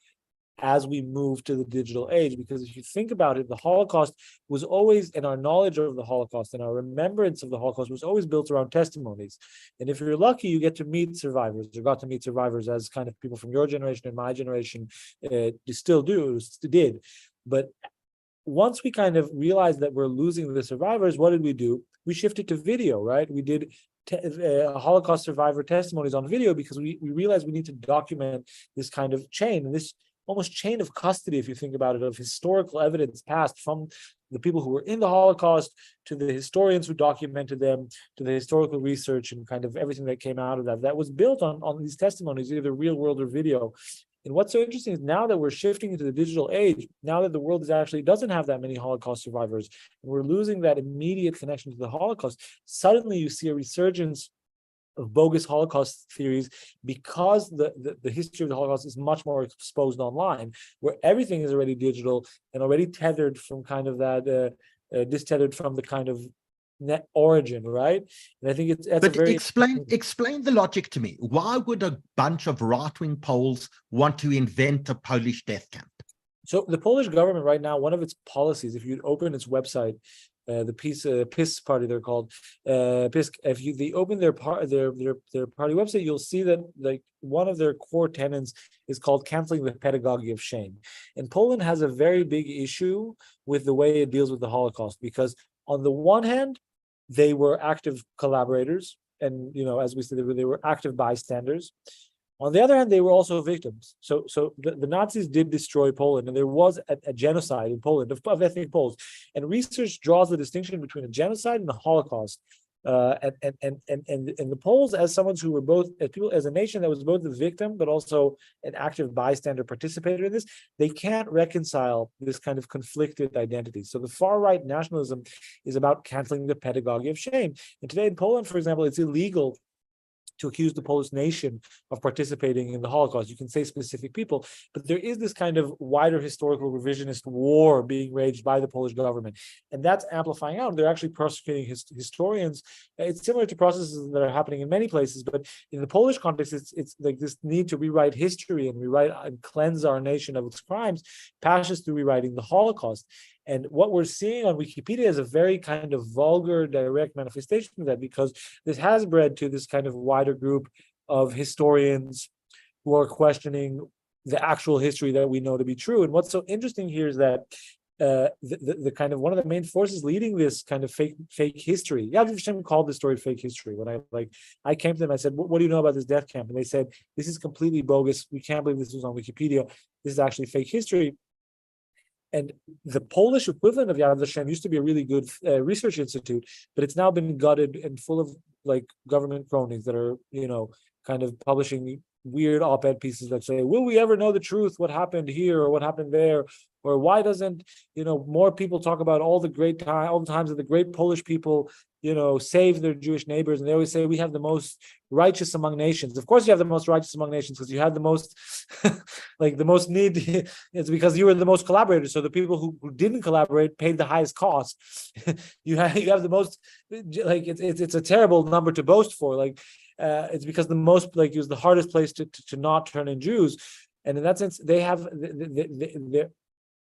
as we move to the digital age. Because if you think about it, the Holocaust was always, and our knowledge of the Holocaust and our remembrance of the Holocaust was always built around testimonies. And if you're lucky, you get to meet survivors, or got to meet survivors, as kind of people from your generation and my generation still did. But once we kind of realized that we're losing the survivors, what did we do? We shifted to video, right? We did Holocaust survivor testimonies on video, because we realized we need to document this kind of chain. And this almost chain of custody, if you think about it, of historical evidence passed from the people who were in the Holocaust to the historians who documented them, to the historical research and kind of everything that came out of that. That was built on these testimonies, either real world or video. And what's so interesting is now that we're shifting into the digital age, now that the world is actually doesn't have that many Holocaust survivors, and we're losing that immediate connection to the Holocaust, suddenly you see a resurgence of bogus Holocaust theories because the history of the Holocaust is much more exposed online, where everything is already digital and already tethered from kind of that, distethered from the kind of net origin, right? And I think that's but a very explain the logic to me. Why would a bunch of right-wing Poles want to invent a Polish death camp? So the Polish government right now, one of its policies, if you open its website, the PiS party, they're called PiS. If they open their party website, you'll see that like one of their core tenets is called canceling the pedagogy of shame. And Poland has a very big issue with the way it deals with the Holocaust, because on the one hand, they were active collaborators, and as we said, they were active bystanders. On the other hand, they were also victims. So the Nazis did destroy Poland, and there was a genocide in Poland of ethnic Poles. And research draws the distinction between a genocide and a Holocaust. And the Poles, as someone who were both as a nation that was both the victim but also an active bystander participator in this, they can't reconcile this kind of conflicted identity. So the far right nationalism is about canceling the pedagogy of shame. And today in Poland, for example, it's illegal to accuse the Polish nation of participating in the Holocaust. You can say specific people, but there is this kind of wider historical revisionist war being waged by the Polish government, and that's amplifying out. They're actually prosecuting historians. It's similar to processes that are happening in many places, but in the Polish context, it's like this need to rewrite history and rewrite and cleanse our nation of its crimes passes through rewriting the Holocaust. And what we're seeing on Wikipedia is a very kind of vulgar, direct manifestation of that, because this has bred to this kind of wider group of historians who are questioning the actual history that we know to be true. And what's so interesting here is that the kind of one of the main forces leading this kind of fake history. Yad Vashem called this story fake history. When I came to them, I said, "What do you know about this death camp?" And they said, "This is completely bogus. We can't believe this was on Wikipedia. This is actually fake history." And the Polish equivalent of Yad Vashem used to be a really good research institute, but it's now been gutted and full of like government cronies that are, kind of publishing weird op-ed pieces that say, "Will we ever know the truth? What happened here or what happened there? Or why doesn't more people talk about all the times that the great Polish people save their Jewish neighbors?" And they always say, "We have the most righteous among nations." Of course you have the most righteous among nations because you had the most like the most need. It's because you were the most collaborators. So the people who didn't collaborate paid the highest cost. you have the most, like it's a terrible number to boast for. Like it's because the most, like, it was the hardest place to not turn in Jews. And in that sense, they have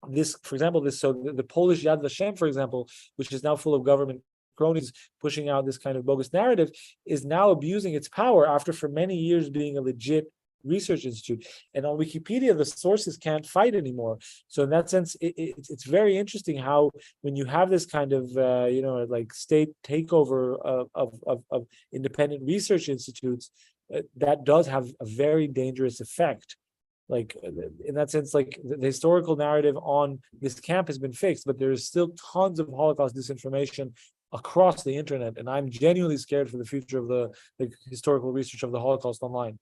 this, for example, the Polish Yad Vashem, for example, which is now full of government cronies pushing out this kind of bogus narrative, is now abusing its power after for many years being a legit research institute. And on Wikipedia, the sources can't fight anymore. So in that sense, it's very interesting how when you have this kind of like state takeover of independent research institutes, that does have a very dangerous effect. Like in that sense, like the historical narrative on this camp has been fixed, but there is still tons of Holocaust disinformation across the internet, and I'm genuinely scared for the future of the historical research of the Holocaust online.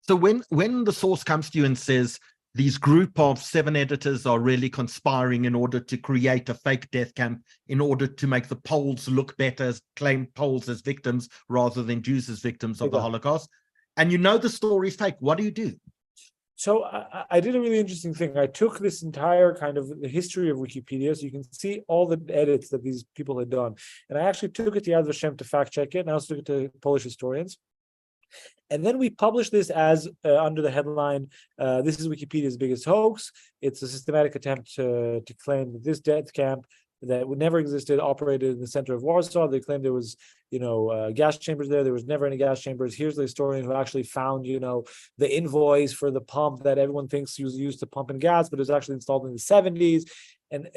So when the source comes to you and says these group of 7 editors are really conspiring in order to create a fake death camp in order to make the Poles look better, claim Poles as victims rather than Jews as victims of the Holocaust, and the story is fake, what do you do? So I did a really interesting thing. I took this entire kind of the history of Wikipedia, so you can see all the edits that these people had done. And I actually took it to Yad Vashem to fact check it, and I also took it to Polish historians. And then we published this as under the headline, "This is Wikipedia's biggest hoax. It's a systematic attempt to claim that this death camp that never existed operated in the center of Warsaw. They claimed there was, gas chambers there. There was never any gas chambers. Here's the historian who actually found, the invoice for the pump that everyone thinks was used to pump in gas, but it was actually installed in the 70s. And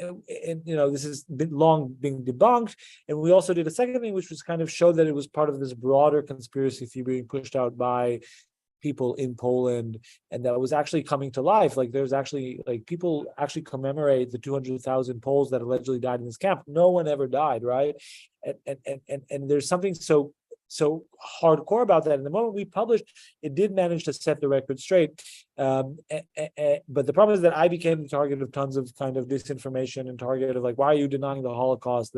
this has been long being debunked. And we also did a second thing, which was kind of show that it was part of this broader conspiracy theory being pushed out by people in Poland, and that was actually coming to life. Like there's actually like people actually commemorate the 200,000 Poles that allegedly died in this camp. No one ever died, right? And there's something so hardcore about that. And the moment we published, it did manage to set the record straight. But the problem is that I became the target of tons of kind of disinformation and target of like, why are you denying the Holocaust?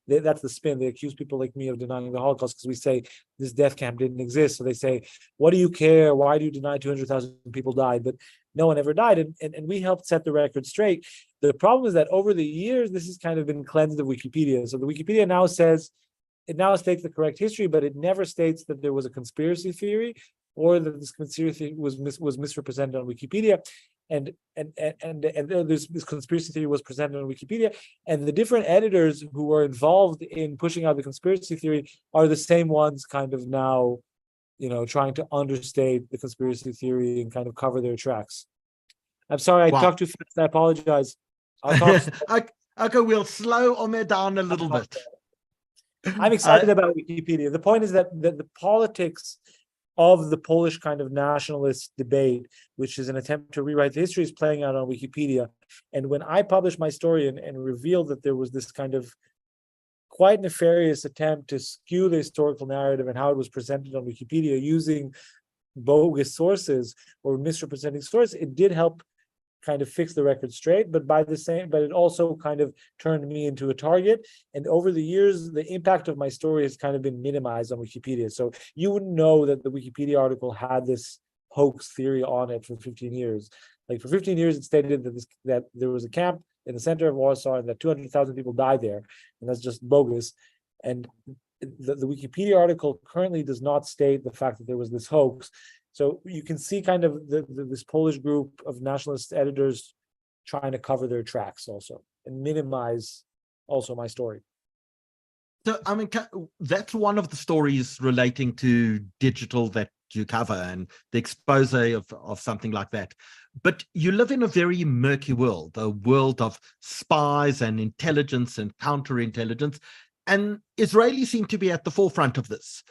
That's the spin. They accuse people like me of denying the Holocaust because we say this death camp didn't exist. So they say, what do you care? Why do you deny 200,000 people died? But no one ever died. And we helped set the record straight. The problem is that over the years, this has kind of been cleansed of Wikipedia. So the Wikipedia now states the correct history, but it never states that there was a conspiracy theory or that this conspiracy was misrepresented on Wikipedia. And this conspiracy theory was presented on Wikipedia, and the different editors who were involved in pushing out the conspiracy theory are the same ones kind of now, trying to understate the conspiracy theory and kind of cover their tracks. I'm sorry, I talked too fast. I apologize. Okay, we'll slow Omer down a little bit. I'm excited about Wikipedia. The point is that the politics of the Polish kind of nationalist debate, which is an attempt to rewrite the history, is playing out on Wikipedia. And when I published my story and revealed that there was this kind of quite nefarious attempt to skew the historical narrative and how it was presented on Wikipedia using bogus sources or misrepresenting sources, it did help kind of fix the record straight, but it also kind of turned me into a target. And over the years, the impact of my story has kind of been minimized on Wikipedia. So you wouldn't know that the Wikipedia article had this hoax theory on it for 15 years. Like for 15 years, it stated that there was a camp in the center of Warsaw and that 200,000 people died there. And that's just bogus. And the Wikipedia article currently does not state the fact that there was this hoax. So you can see kind of this Polish group of nationalist editors trying to cover their tracks also and minimize also my story. So, I mean, that's one of the stories relating to digital that you cover and the expose of something like that. But you live in a very murky world, a world of spies and intelligence and counterintelligence, and Israelis seem to be at the forefront of this.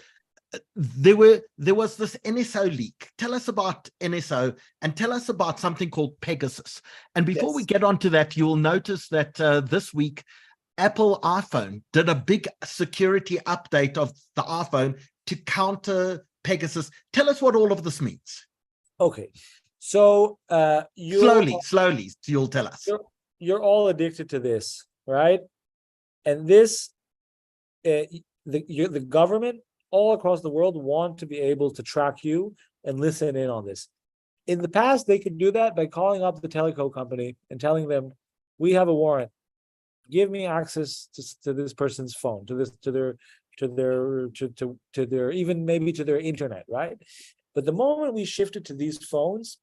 There was this NSO leak. Tell us about NSO and tell us about something called Pegasus. And before we get onto that, you'll notice that this week, Apple iPhone did a big security update of the iPhone to counter Pegasus. Tell us what all of this means. Okay, so slowly, you'll tell us. You're all addicted to this, right? And this, the government all across the world want to be able to track you and listen in on this. In the past, they could do that by calling up the telco company and telling them, "We have a warrant. Give me access to this person's phone, to their even maybe to their internet," right? But the moment we shifted to these phones,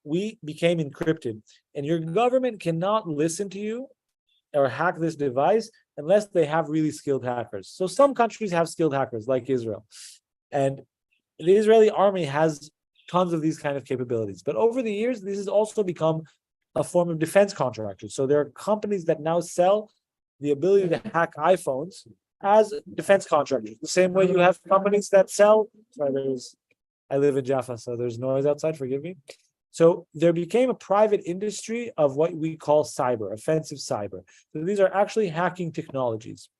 we became encrypted, and your government cannot listen to you or hack this device unless they have really skilled hackers. So some countries have skilled hackers, like Israel. And the Israeli army has tons of these kind of capabilities. But over the years, this has also become a form of defense contractors. So there are companies that now sell the ability to hack iPhones as defense contractors. The same way you have companies that sell, I live in Jaffa, so there's noise outside, forgive me. So there became a private industry of what we call cyber, offensive cyber. So these are actually hacking technologies.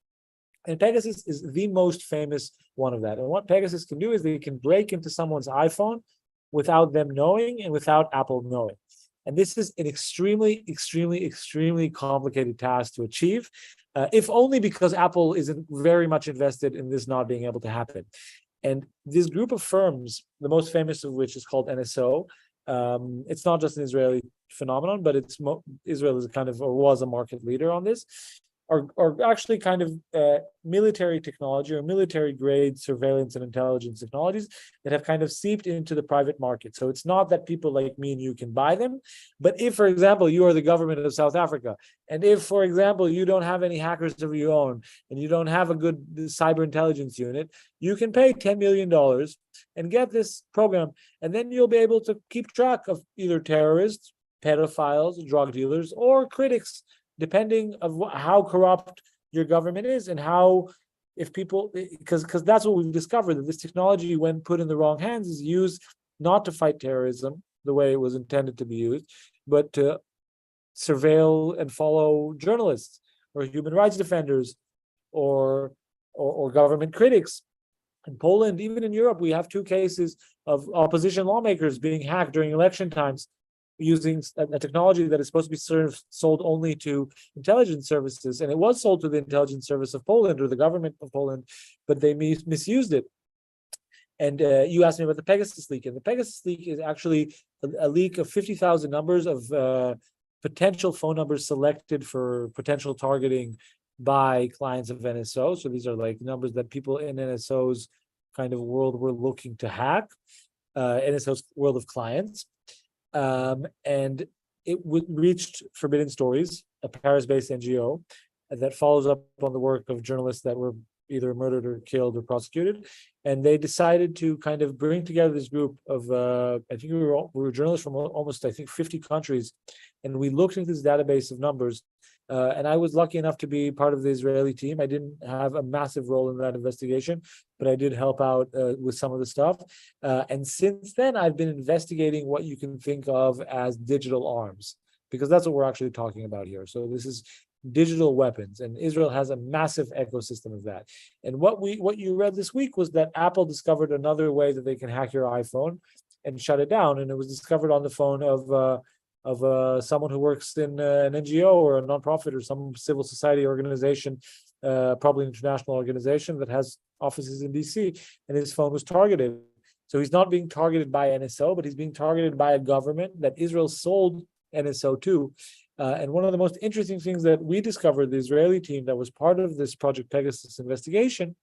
And Pegasus is the most famous one of that. And what Pegasus can do is they can break into someone's iPhone without them knowing and without Apple knowing. And this is an extremely, extremely, extremely complicated task to achieve, if only because Apple isn't very much invested in this not being able to happen. And this group of firms, the most famous of which is called NSO, it's not just an Israeli phenomenon, but Israel is kind of, or was a market leader on this, are actually kind of military technology or military grade surveillance and intelligence technologies that have kind of seeped into the private market. So it's not that people like me and you can buy them, but if, for example, you are the government of South Africa, and if, for example, you don't have any hackers of your own, and you don't have a good cyber intelligence unit, you can pay $10 million and get this program, and then you'll be able to keep track of either terrorists, pedophiles, drug dealers, or critics, depending of how corrupt your government is and how, if people, because that's what we've discovered, that this technology, when put in the wrong hands, is used not to fight terrorism the way it was intended to be used, but to surveil and follow journalists or human rights defenders or government critics. In Poland, even in Europe, we have 2 cases of opposition lawmakers being hacked during election times using a technology that is supposed to be sold only to intelligence services. And it was sold to the intelligence service of Poland or the government of Poland, but they misused it. And you asked me about the Pegasus leak. And the Pegasus leak is actually a leak of 50,000 numbers of potential phone numbers selected for potential targeting by clients of NSO. So these are like numbers that people in NSO's kind of world were looking to hack, NSO's world of clients. And it reached Forbidden Stories, a Paris-based NGO that follows up on the work of journalists that were either murdered or killed or prosecuted. And they decided to kind of bring together this group of, I think we were journalists from almost, I think, 50 countries. And we looked into this database of numbers. And I was lucky enough to be part of the Israeli team. I didn't have a massive role in that investigation, but I did help out with some of the stuff. And since then, I've been investigating what you can think of as digital arms, because that's what we're actually talking about here. So this is digital weapons, and Israel has a massive ecosystem of that. And what you read this week was that Apple discovered another way that they can hack your iPhone and shut it down, and it was discovered on the phone of someone who works in an NGO or a nonprofit or some civil society organization, probably an international organization that has offices in DC, and his phone was targeted. So he's not being targeted by NSO, but he's being targeted by a government that Israel sold NSO to. And one of the most interesting things that we discovered, the Israeli team that was part of this Project Pegasus investigation,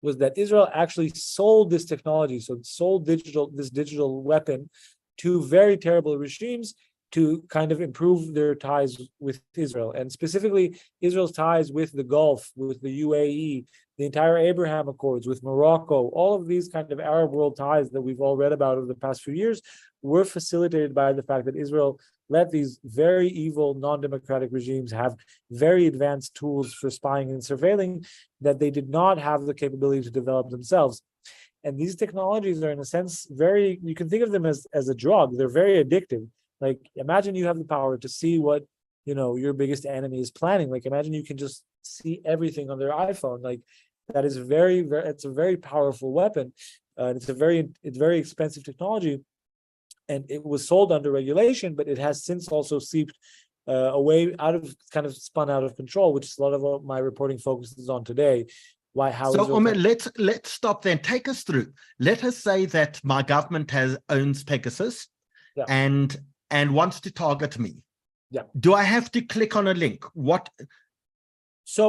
was that Israel actually sold this technology, so it sold this digital weapon to very terrible regimes to kind of improve their ties with Israel, and specifically Israel's ties with the Gulf, with the UAE, the entire Abraham Accords, with Morocco. All of these kind of Arab world ties that we've all read about over the past few years were facilitated by the fact that Israel let these very evil, non-democratic regimes have very advanced tools for spying and surveilling that they did not have the capability to develop themselves. And these technologies are, in a sense, you can think of them as a drug. They're very addictive. Like, imagine you have the power to see what, your biggest enemy is planning. Like, imagine you can just see everything on their iPhone. Like, that is it's a very powerful weapon. It's very expensive technology. And it was sold under regulation, but it has since also seeped away spun out of control, which is a lot of what my reporting focuses on today. Omer, let's stop there and take us through. Let us say that my government owns Pegasus, yeah, and wants to target me. Yeah. Do I have to click on a link?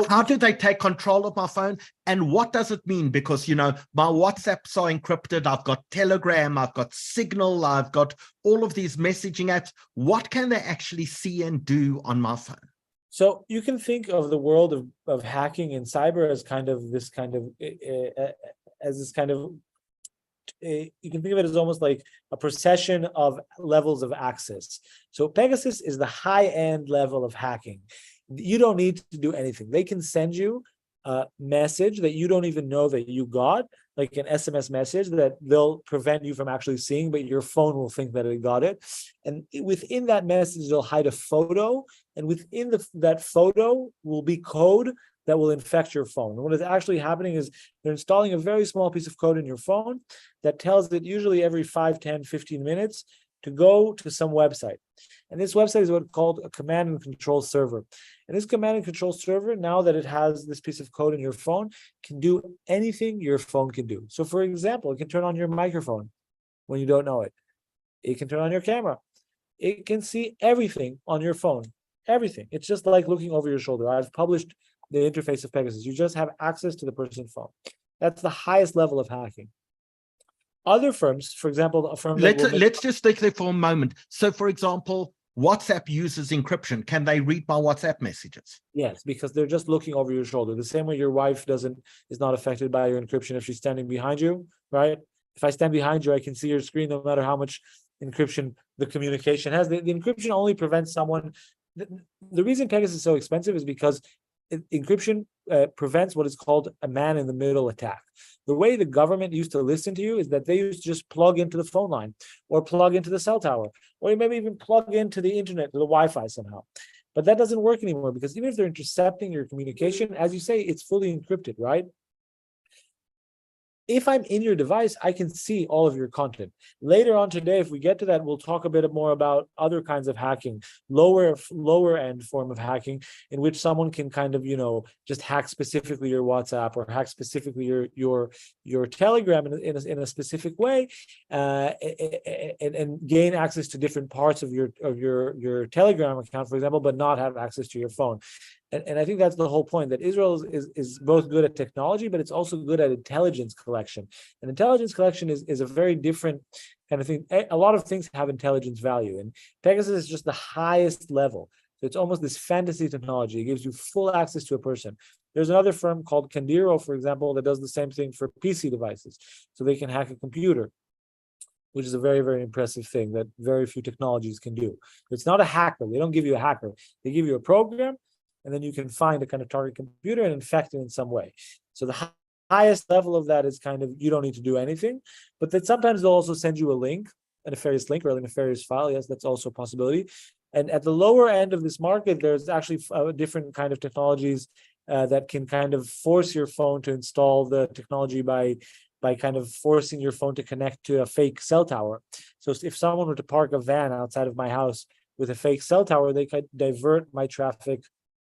How do they take control of my phone, and what does it mean? Because my WhatsApps are encrypted. I've got Telegram, I've got Signal, I've got all of these messaging apps. What can they actually see and do on my phone? So you can think of the world of hacking and cyber as you can think of it as almost like a procession of levels of access. So Pegasus is the high-end level of hacking. You don't need to do anything. They can send you a message that you don't even know that you got, like an SMS message that they'll prevent you from actually seeing, but your phone will think that it got it. And within that message, they'll hide a photo, and within that photo will be code that will infect your phone. And what is actually happening is they're installing a very small piece of code in your phone that tells it usually every 5, 10, 15 minutes to go to some website. And this website is what's called a command and control server. And this command and control server, now that it has this piece of code in your phone, can do anything your phone can do. So for example, it can turn on your microphone when you don't know it. It can turn on your camera. It can see everything on your phone, everything. It's just like looking over your shoulder. I've published the interface of Pegasus. You just have access to the person's phone. That's the highest level of hacking. Other firms, for example, a firm let's just stick there for a moment. So, for example, WhatsApp uses encryption. Can they read my WhatsApp messages? Yes, because they're just looking over your shoulder. The same way your wife is not affected by your encryption if she's standing behind you, right? If I stand behind you, I can see your screen no matter how much encryption the communication has. The encryption only prevents someone. The reason Pegasus is so expensive is because encryption prevents what is called a man-in-the-middle attack. The way the government used to listen to you is that they used to just plug into the phone line or plug into the cell tower, or maybe even plug into the internet, to the Wi-Fi somehow. But that doesn't work anymore, because even if they're intercepting your communication, as you say, it's fully encrypted, right? If I'm in your device, I can see all of your content. Later on today, if we get to that, we'll talk a bit more about other kinds of hacking, lower end form of hacking, in which someone can kind of, just hack specifically your WhatsApp or hack specifically your Telegram in a specific way, and gain access to different parts of your Telegram account, for example, but not have access to your phone. And I think that's the whole point, that Israel is both good at technology, but it's also good at intelligence collection. And intelligence collection is a very different kind of thing. A lot of things have intelligence value, and Pegasus is just the highest level. So it's almost this fantasy technology. It gives you full access to a person. There's another firm called Kandiro, for example, that does the same thing for PC devices. So they can hack a computer, which is a very, very impressive thing that very few technologies can do. It's not a hacker. They don't give you a hacker. They give you a program, and then you can find a kind of target computer and infect it in some way. So the highest level of that is kind of, you don't need to do anything, but then sometimes they'll also send you a link, a nefarious link or a nefarious file. Yes, that's also a possibility. And at the lower end of this market, there's actually different kind of technologies that can kind of force your phone to install the technology by kind of forcing your phone to connect to a fake cell tower. So if someone were to park a van outside of my house with a fake cell tower, they could divert my traffic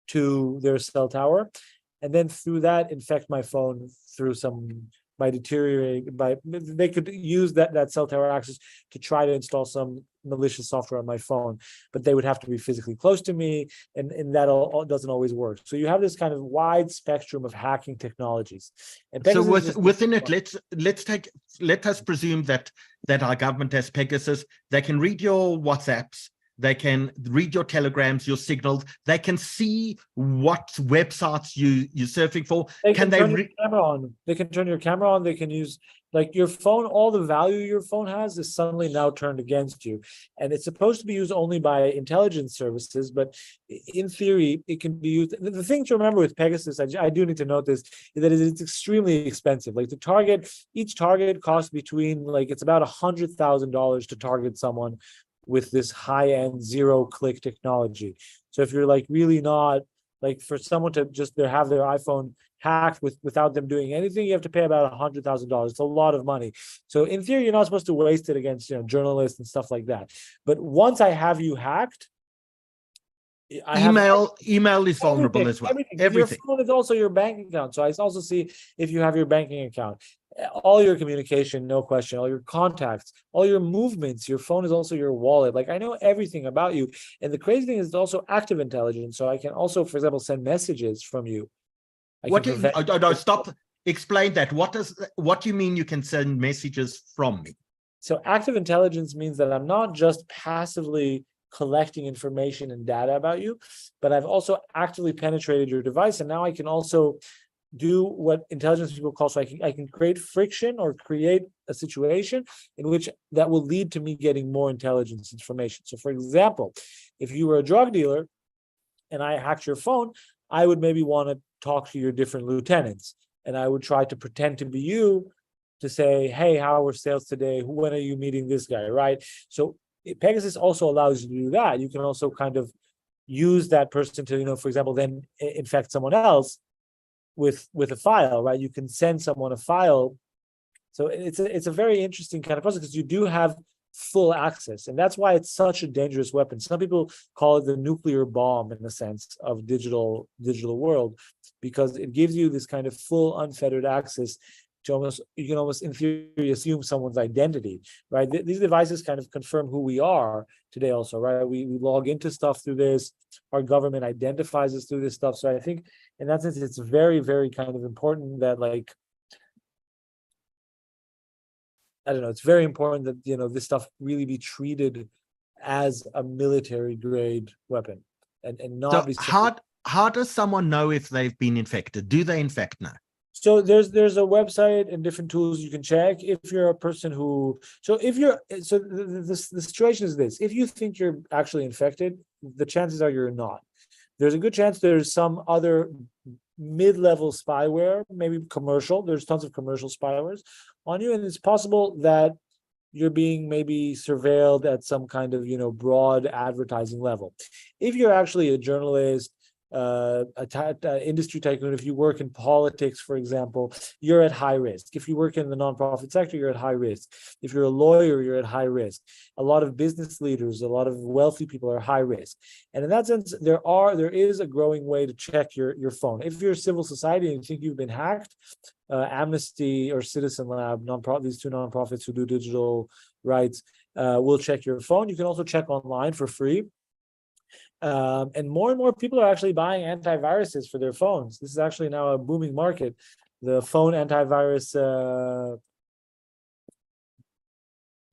to their cell tower, and then through that infect my phone through they could use that cell tower access to try to install some malicious software on my phone, but they would have to be physically close to me, and that all doesn't always work. So you have this kind of wide spectrum of hacking technologies. And so within it, let us presume that our government has Pegasus. They can read your WhatsApps. They can read your telegrams, your signals. They can see what websites you're surfing for. They can turn your camera on. They can turn your camera on. They can use, like, your phone. All the value your phone has is suddenly now turned against you, and it's supposed to be used only by intelligence services. But in theory, it can be used. The thing to remember with Pegasus, I do need to note this, is that it's extremely expensive. Like each target costs between, like, it's about $100,000 to target someone with this high-end zero-click technology. So if you're like really not, like, for someone to just have their iPhone hacked without them doing anything, you have to pay about $100,000. It's a lot of money. So in theory, you're not supposed to waste it against journalists and stuff like that. But once I have you hacked, email is vulnerable as well. Everything. Your phone is also your bank account. So I also see if you have your banking account, all your communication, no question, all your contacts, all your movements. Your phone is also your wallet. Like, I know everything about you. And the crazy thing is, it's also active intelligence. So I can also, for example, send messages from you. Stop. Explain that. What do you mean you can send messages from me? So active intelligence means that I'm not just passively collecting information and data about you, but I've also actively penetrated your device, and now I can also do what intelligence people call, so I can create friction or create a situation in which that will lead to me getting more intelligence information. So for example, if you were a drug dealer and I hacked your phone, I would maybe want to talk to your different lieutenants, and I would try to pretend to be you to say, hey, how were sales today? When are you meeting this guy, right? So Pegasus also allows you to do that. You can also kind of use that person to, for example, then infect someone else with a file, right? You can send someone a file. So it's a very interesting kind of process, because you do have full access, and that's why it's such a dangerous weapon. Some people call it the nuclear bomb in the sense of digital world, because it gives you this kind of full unfettered access to you can almost in theory assume someone's identity, right? These devices kind of confirm who we are today also, right? We log into stuff through this. Our government identifies us through this stuff. So I think in that sense, it's very, very kind of important that, like, I don't know, it's very important that, this stuff really be treated as a military grade weapon and not be. How does someone know if they've been infected? Do they infect now? So there's a website and different tools you can check. If you're a person the situation is this: if you think you're actually infected, the chances are you're not. there's a good chance there's some other mid-level spyware, maybe commercial. There's tons of commercial spywares on you, and it's possible that you're being maybe surveilled at some kind of, broad advertising level. If you're actually a journalist, industry tycoon, if you work in politics, for example, you're at high risk. If you work in the nonprofit sector, you're at high risk. If you're a lawyer, you're at high risk. A lot of business leaders, a lot of wealthy people are high risk. And in that sense, there is a growing way to check your phone. If you're civil society and you think you've been hacked, Amnesty or Citizen Lab, these two nonprofits who do digital rights, will check your phone. You can also check online for free. And more people are actually buying antiviruses for their phones. This is actually now a booming market. The phone antivirus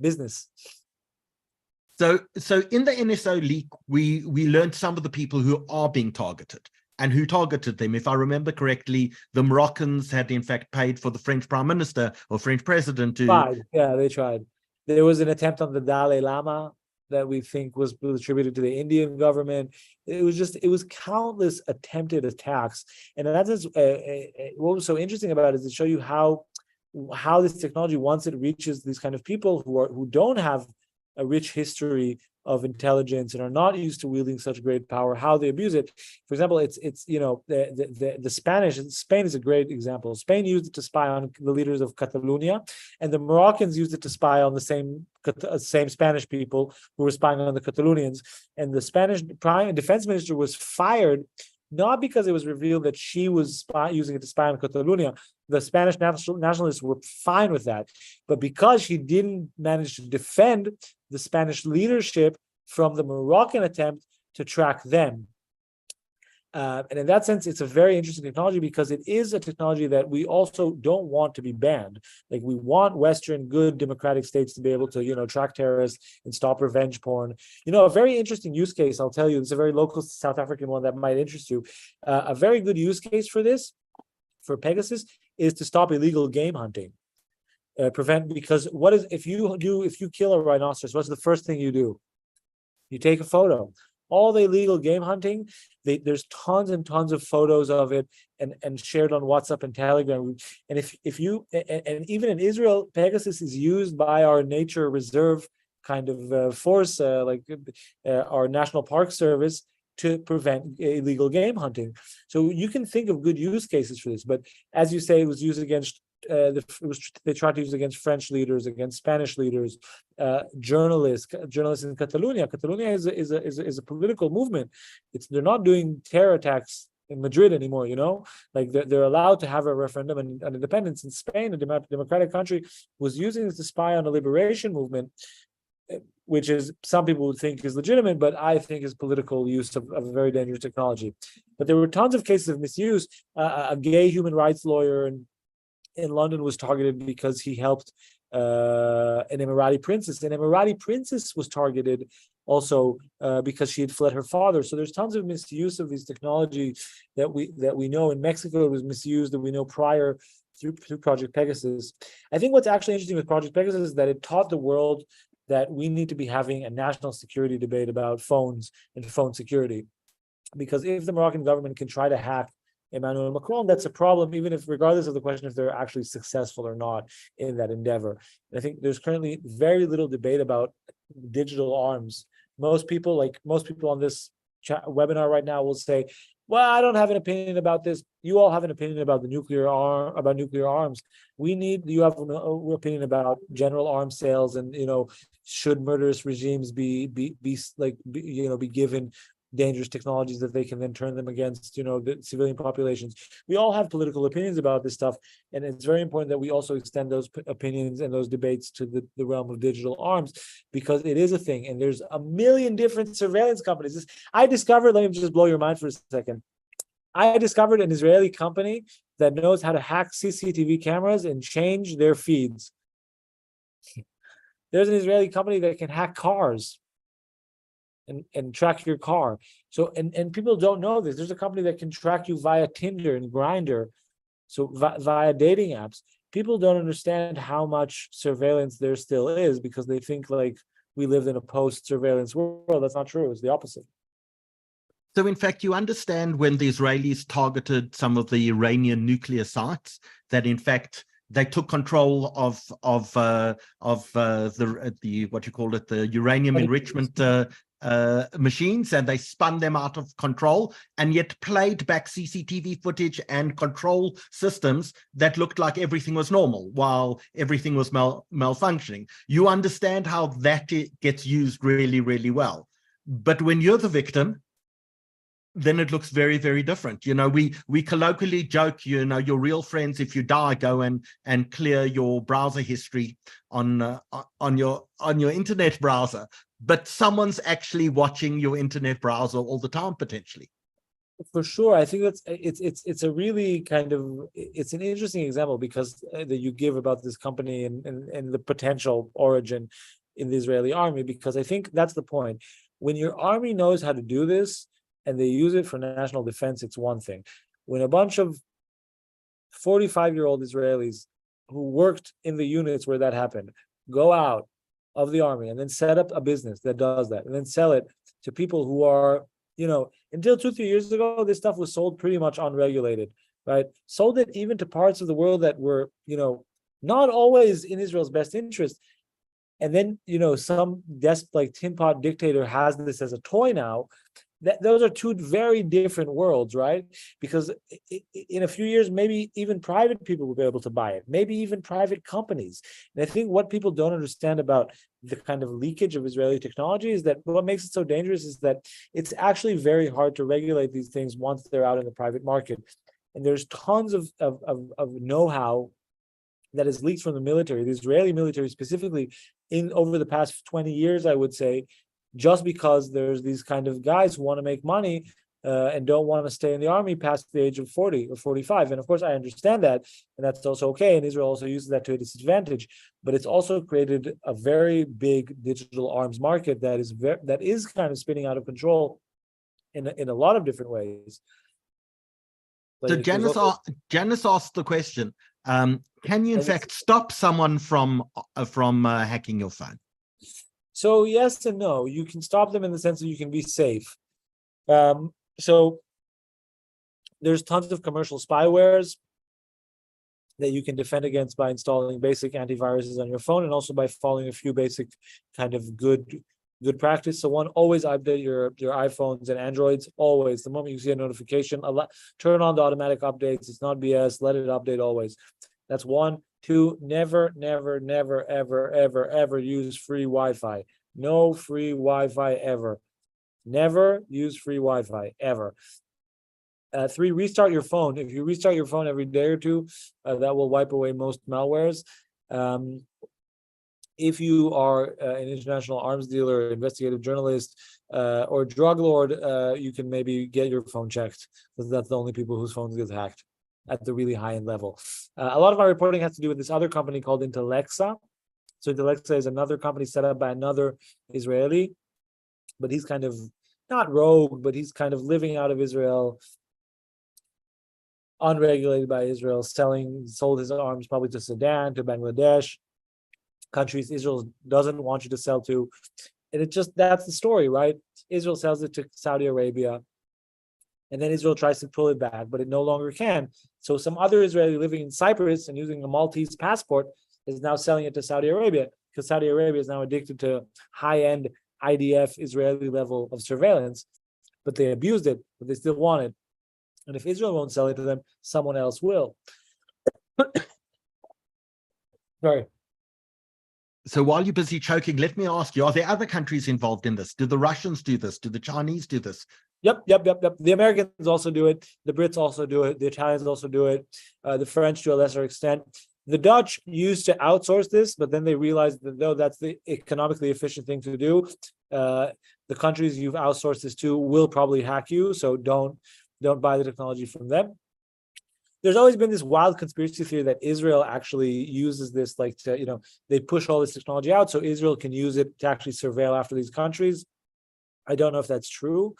business. So in the NSO leak, we learned some of the people who are being targeted and who targeted them. If I remember correctly, the Moroccans had in fact paid for the French Prime Minister or French President to. Yeah, they tried. There was an attempt on the Dalai Lama that we think was attributed to the Indian government. It was countless attempted attacks. And in that sense, what was so interesting about it is to show you how this technology, once it reaches these kind of people who don't have a rich history of intelligence and are not used to wielding such great power, how they abuse it. For example, the Spanish. Spain is a great example. Spain used it to spy on the leaders of Catalonia, and the Moroccans used it to spy on the same Spanish people who were spying on the Catalonians. And the Spanish defense minister was fired, not because it was revealed that she was using it to spy on Catalonia. The Spanish nationalists were fine with that, but because she didn't manage to defend the Spanish leadership from the Moroccan attempt to track them. And in that sense, it's a very interesting technology because it is a technology that we also don't want to be banned. Like, we want Western good democratic states to be able to, track terrorists and stop revenge porn. A very interesting use case, I'll tell you, it's a very local South African one that might interest you. A very good use case for this, for Pegasus, is to stop illegal game hunting. Because if you kill a rhinoceros, what's the first thing you do? You take a photo. All the illegal game hunting, there's tons and tons of photos of it and shared on WhatsApp and Telegram. And and even in Israel, Pegasus is used by our nature reserve kind of force, like our National Park Service, to prevent illegal game hunting. So you can think of good use cases for this. But as you say, it was used against they tried to use it against French leaders, against Spanish leaders, journalists in Catalonia. Catalonia is a political movement. They're not doing terror attacks in Madrid anymore. Like they're allowed to have a referendum and independence. In Spain, a democratic country, was using this to spy on a liberation movement, which is, some people would think is legitimate, but I think is political use of a very dangerous technology. But there were tons of cases of misuse. A gay human rights lawyer in London was targeted because he helped an Emirati princess. An Emirati princess was targeted also because she had fled her father. So there's tons of misuse of these technology that we know. In Mexico, it was misused, that we know prior through Project Pegasus. I think what's actually interesting with Project Pegasus is that it taught the world that we need to be having a national security debate about phones and phone security. Because if the Moroccan government can try to hack Emmanuel Macron, that's a problem, even if, regardless of the question if they're actually successful or not in that endeavor. And I think there's currently very little debate about digital arms. Most people on this webinar right now will say, well, I don't have an opinion about this. You all have an opinion about nuclear arms. You have an opinion about general arms sales, and should murderous regimes be given dangerous technologies that they can then turn them against the civilian populations. We all have political opinions about this stuff, and it's very important that we also extend those opinions and those debates to the realm of digital arms, because it is a thing, and there's a million different surveillance companies. Let me just blow your mind for a second. I discovered an Israeli company that knows how to hack CCTV cameras and change their feeds. There's an Israeli company that can hack cars and track your car. So, and people don't know this. There's a company that can track you via Tinder and Grindr, so via dating apps. People don't understand how much surveillance there still is, because they think like we live in a post-surveillance world. That's not true. It's the opposite. So, in fact, you understand when the Israelis targeted some of the Iranian nuclear sites, that in fact they took control of the what you call it, the uranium enrichment machines, and they spun them out of control, and yet played back CCTV footage and control systems that looked like everything was normal while everything was malfunctioning. You understand how that gets used really, really well. But when you're the victim, then it looks very, very different. You know, we colloquially joke, you know, your real friends, if you die, go and clear your browser history on your internet browser. But someone's actually watching your internet browser all the time, potentially. For sure, I think it's a really kind of, it's an interesting example because that you give about this company and the potential origin in the Israeli army, because I think that's the point. When your army knows how to do this, and they use it for national defense, it's one thing. When a bunch of 45-year-old Israelis who worked in the units where that happened go out of the army and then set up a business that does that and then sell it to people who are, you know, until 2-3 years ago, this stuff was sold pretty much unregulated, right? Sold it even to parts of the world that were, you know, not always in Israel's best interest. And then, you know, some like tin pot dictator has this as a toy now. Those are two very different worlds, right? Because in a few years, maybe even private people will be able to buy it, maybe even private companies. And I think what people don't understand about the kind of leakage of Israeli technology is that what makes it so dangerous is that it's actually very hard to regulate these things once they're out in the private market. And there's tons of know-how that is leaked from the military, the Israeli military specifically, in over the past 20 years, I would say, just because there's these kind of guys who want to make money and don't want to stay in the army past the age of 40 or 45. And of course, I understand that, and that's also okay. And Israel also uses that to its advantage. But it's also created a very big digital arms market that is kind of spinning out of control in a lot of different ways. But so Janice asked the question, can you in fact stop someone from hacking your phone? So yes and no. You can stop them in the sense that you can be safe. So there's tons of commercial spywares that you can defend against by installing basic antiviruses on your phone, and also by following a few basic kind of good practice. So one, always update your iPhones and Androids, always. The moment you see a notification, turn on the automatic updates. It's not BS. Let it update always. That's one. Two, never, ever use free Wi-Fi. No free Wi-Fi ever. Never use free Wi-Fi ever. Three, restart your phone. If you restart your phone every day or two, that will wipe away most malwares. If you are an international arms dealer, investigative journalist, or drug lord, you can maybe get your phone checked, because that's the only people whose phones get hacked at the really high-end level. A lot of our reporting has to do with this other company called Intellexa. So Intellexa is another company set up by another Israeli, but he's kind of not rogue, but he's kind of living out of Israel, unregulated by Israel, sold his arms probably to Sudan, to Bangladesh, countries Israel doesn't want you to sell to. And that's the story, right? Israel sells it to Saudi Arabia, and then Israel tries to pull it back, but it no longer can. So some other Israeli living in Cyprus and using a Maltese passport is now selling it to Saudi Arabia, because Saudi Arabia is now addicted to high-end IDF Israeli level of surveillance, but they abused it, but they still want it. And if Israel won't sell it to them, someone else will. Sorry. So while you're busy choking, let me ask you, are there other countries involved in this? Do the Russians do this? Do the Chinese do this? Yep. The Americans also do it. The Brits also do it. The Italians also do it. The French to a lesser extent. The Dutch used to outsource this, but then they realized that though that's the economically efficient thing to do, the countries you've outsourced this to will probably hack you. So don't buy the technology from them. There's always been this wild conspiracy theory that Israel actually uses this, like, to, they push all this technology out so Israel can use it to actually surveil after these countries. I don't know if that's true.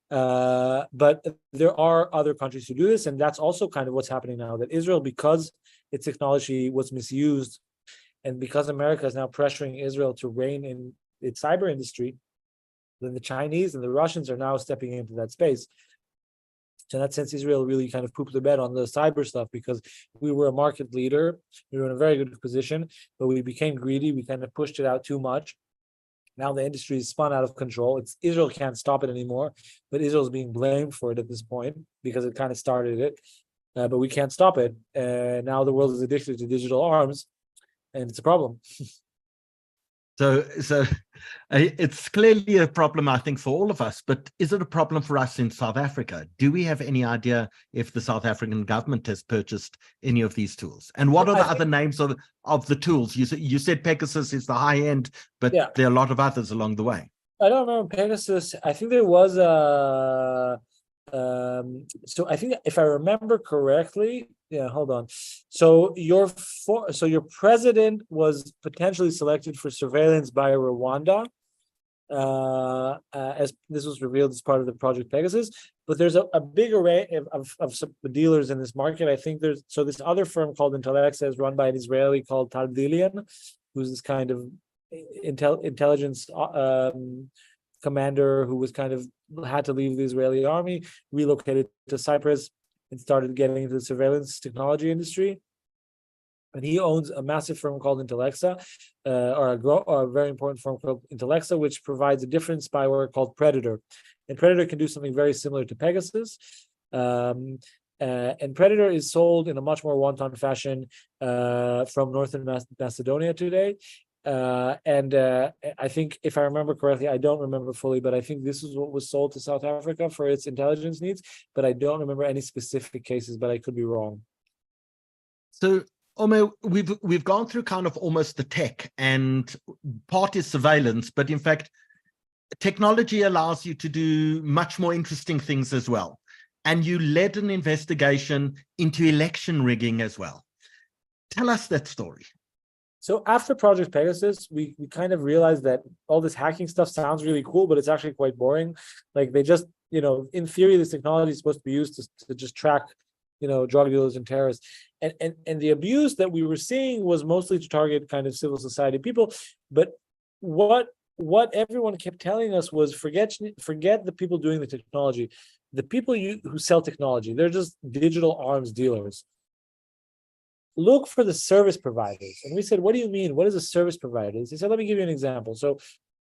But there are other countries who do this, and that's also kind of what's happening now, that Israel, because its technology was misused, and because America is now pressuring Israel to rein in its cyber industry, Then the Chinese and the Russians are now stepping into that space. So in that sense, Israel really kind of pooped the bed on the cyber stuff because we were a market leader. We were in a very good position, but we became greedy. We kind of pushed it out too much. Now the industry is spun out of control. Israel can't stop it anymore, but Israel's being blamed for it at this point because it kind of started it. But we can't stop it. Now the world is addicted to digital arms, and it's a problem. So it's clearly a problem, I think, for all of us, but is it a problem for us in South Africa? Do we have any idea if the South African government has purchased any of these tools? And what are the other names of the tools? You said Pegasus is the high end, but there are a lot of others along the way. I don't remember Pegasus. I think there was a... so I think if I remember correctly, hold on. So your president was potentially selected for surveillance by Rwanda, as this was revealed as part of the Project Pegasus. But there's a big array of dealers in this market. I think there's this other firm called Intellexa is run by an Israeli called Tardilian, who's this kind of intelligence commander who was kind of had to leave the Israeli army, relocated to Cyprus, and started getting into the surveillance technology industry. And he owns a massive firm called Intellexa, or a very important firm called Intellexa, which provides a different spyware called Predator. And Predator can do something very similar to Pegasus. And Predator is sold in a much more wanton fashion from Northern Macedonia today. I think, if I remember correctly, I don't remember fully, but I think this is what was sold to South Africa for its intelligence needs, but I don't remember any specific cases, but I could be wrong. So, Omer, we've gone through kind of almost the tech, and part is surveillance, but in fact, technology allows you to do much more interesting things as well. And you led an investigation into election rigging as well. Tell us that story. So after Project Pegasus, we kind of realized that all this hacking stuff sounds really cool, but it's actually quite boring. Like they just, in theory, this technology is supposed to be used to just track, drug dealers and terrorists. And the abuse that we were seeing was mostly to target kind of civil society people. But what everyone kept telling us was forget the people doing the technology. The people who sell technology, they're just digital arms dealers. Look for the service providers. And we said, what do you mean? What is a service provider? He said, let me give you an example. So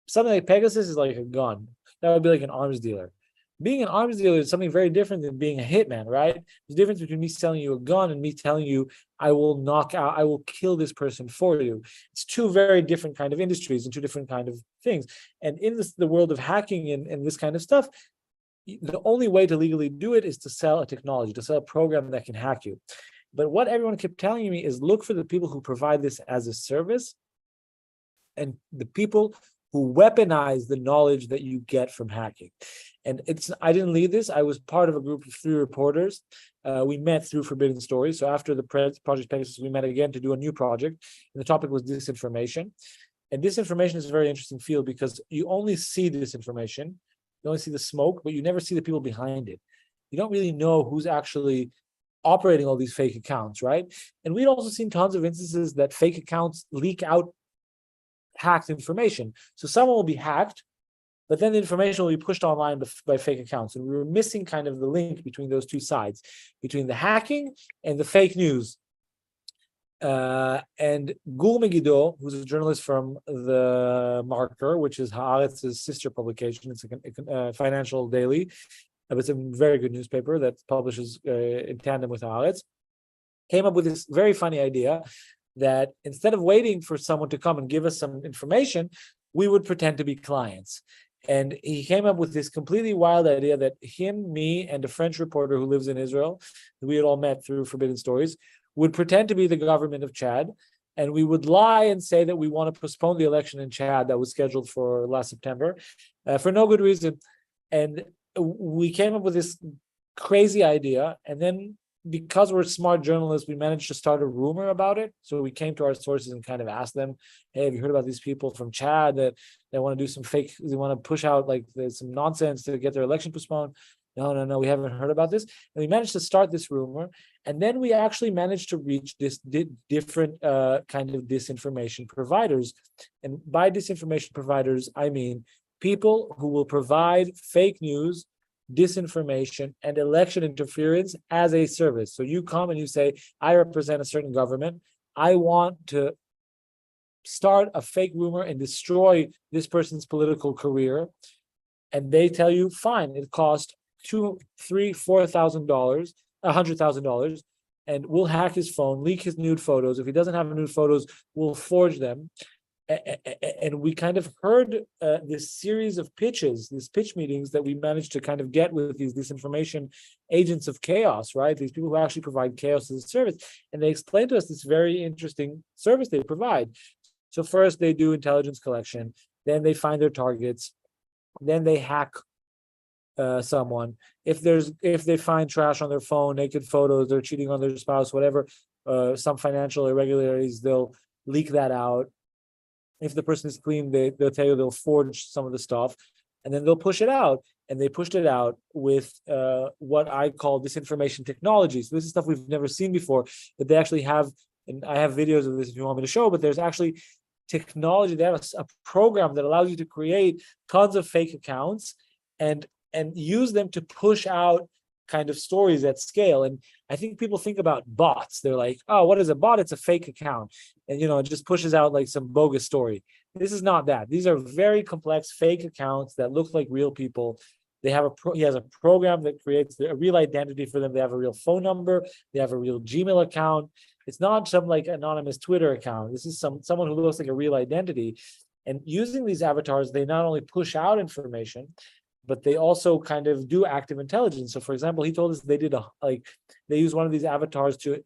something like Pegasus is like a gun. That would be like an arms dealer. Being an arms dealer is something very different than being a hitman, right? There's a difference between me selling you a gun and me telling you, I will kill this person for you. It's two very different kind of industries and two different kind of things. And in the world of hacking and this kind of stuff, the only way to legally do it is to sell a technology, to sell a program that can hack you. But what everyone kept telling me is look for the people who provide this as a service and the people who weaponize the knowledge that you get from hacking. And I didn't lead this. I was part of a group of 3 reporters. We met through Forbidden Stories. So after the Project Pegasus, we met again to do a new project. And the topic was disinformation. And disinformation is a very interesting field because you only see disinformation. You only see the smoke, but you never see the people behind it. You don't really know who's actually operating all these fake accounts, right? And we'd also seen tons of instances that fake accounts leak out hacked information. So someone will be hacked, but then the information will be pushed online by fake accounts. And we were missing kind of the link between those two sides, between the hacking and the fake news. And Gur Megiddo, who's a journalist from The Marker, which is Haaretz's sister publication, it's a financial daily, but it's a very good newspaper that publishes in tandem with Haaretz, came up with this very funny idea that instead of waiting for someone to come and give us some information, we would pretend to be clients. And he came up with this completely wild idea that him, me, and a French reporter who lives in Israel, who we had all met through Forbidden Stories, would pretend to be the government of Chad, and we would lie and say that we want to postpone the election in Chad that was scheduled for last September for no good reason. And we came up with this crazy idea, and then because we're smart journalists, we managed to start a rumor about it. So we came to our sources and kind of asked them, hey, have you heard about these people from Chad that they want to do some fake, they want to push out like some nonsense to get their election postponed? No, we haven't heard about this. And we managed to start this rumor. And then we actually managed to reach this different kind of disinformation providers. And by disinformation providers, I mean people who will provide fake news, disinformation, and election interference as a service. So you come and you say, I represent a certain government. I want to start a fake rumor and destroy this person's political career. And they tell you, fine, it cost $2,000, $3,000, $4,000, $100,000, and we'll hack his phone, leak his nude photos. If he doesn't have nude photos, we'll forge them. And we kind of heard this series of pitches, these pitch meetings that we managed to kind of get with these disinformation agents of chaos, right? These people who actually provide chaos as a service. And they explained to us this very interesting service they provide. So first they do intelligence collection, then they find their targets, then they hack someone. If they find trash on their phone, naked photos, they're cheating on their spouse, whatever, some financial irregularities, they'll leak that out. If the person is clean, they'll tell you they'll forge some of the stuff, and then they'll push it out. And they pushed it out with what I call disinformation technology. So this is stuff we've never seen before, but they actually have, and I have videos of this if you want me to show, but there's actually technology. They have a program that allows you to create tons of fake accounts and use them to push out kind of stories at scale. And I think people think about bots. They're like, oh, what is a bot? It's a fake account. And, it just pushes out like some bogus story. This is not that. These are very complex fake accounts that look like real people. He has a program that creates a real identity for them. They have a real phone number. They have a real Gmail account. It's not some like anonymous Twitter account. This is someone who looks like a real identity. And using these avatars, they not only push out information, but they also kind of do active intelligence. So, for example, he told us they did they used one of these avatars to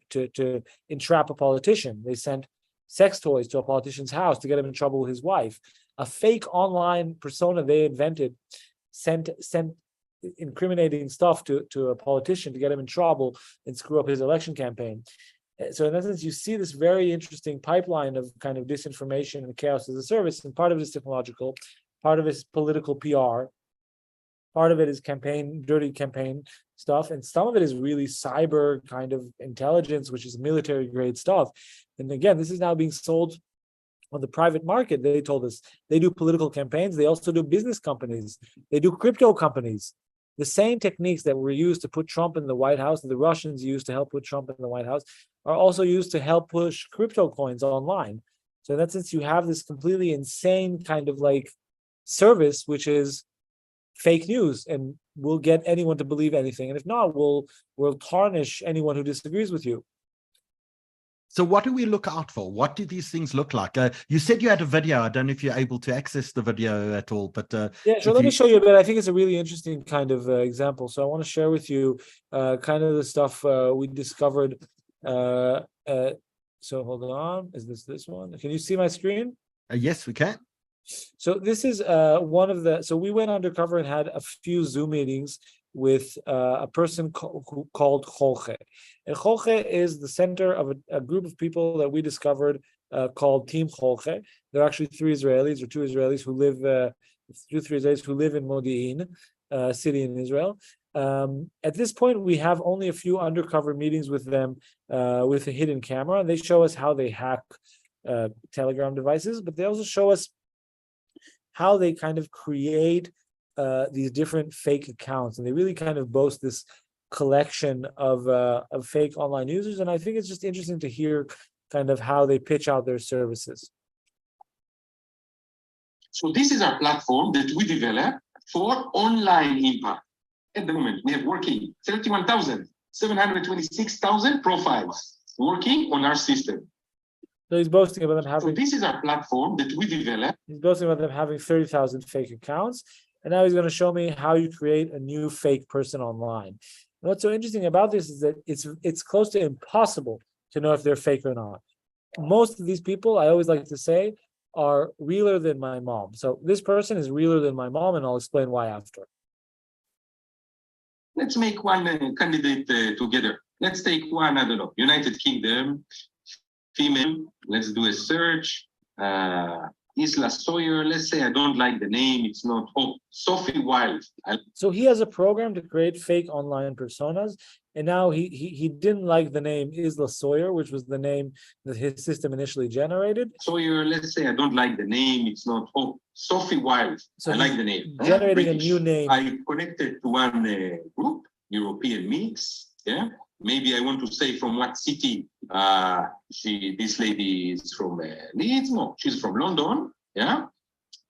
entrap a politician. They sent sex toys to a politician's house to get him in trouble with his wife. A fake online persona they invented sent incriminating stuff to a politician to get him in trouble and screw up his election campaign. So in essence, you see this very interesting pipeline of kind of disinformation and chaos as a service, and part of it is technological, part of it is political PR, part of it is dirty campaign stuff, and some of it is really cyber kind of intelligence, which is military grade stuff. And again, this is now being sold on the private market. They told us they do political campaigns. They also do business companies. They do crypto companies. The same techniques that were used to put Trump in the White House, that the Russians used to help put Trump in the White House, are also used to help push crypto coins online. So in that sense, you have this completely insane kind of like service, which is fake news, and will get anyone to believe anything. And if not, we'll tarnish anyone who disagrees with you. So what do we look out for? What do these things look like? You said you had a video. I don't know if you're able to access the video at all, but yeah, sure. Let me show you a bit. I think it's a really interesting kind of example. So I want to share with you kind of the stuff we discovered. So hold on. Is this one? Can you see my screen? Yes, we can. So this is one of the. So we went undercover and had a few Zoom meetings with a person called Jorge. And Jorge is the center of a group of people that we discovered called Team Jorge. There are actually two Israelis who live in Modi'in city in Israel. At this point, we have only a few undercover meetings with them with a hidden camera. They show us how they hack Telegram devices, but they also show us how they kind of create these different fake accounts, and they really kind of boast this collection of fake online users. And I think it's just interesting to hear kind of how they pitch out their services. So this is our platform that we developed for online impact. At the moment, we have working 31,726,000 profiles working on our system. So he's boasting about them having. So this is our platform that we developed. He's boasting about them having 30,000 fake accounts. And now he's going to show me how you create a new fake person online. And what's so interesting about this is that it's close to impossible to know if they're fake or not. Most of these people, I always like to say, are realer than my mom. So this person is realer than my mom, and I'll explain why after. Let's make one candidate together. Let's take one, I don't know, United Kingdom, female. Let's do a search. Isla Sawyer, let's say I don't like the name, it's not, Sophie Wilde. So he has a program to create fake online personas, and now he didn't like the name Isla Sawyer, which was the name that his system initially generated. Sawyer, let's say I don't like the name, it's not, Sophie Wilde, so I like the name. Generating British. A new name. I connected to one group, European Mix, yeah? Maybe I want to say from what city this lady is from Leeds, no, she's from London, yeah?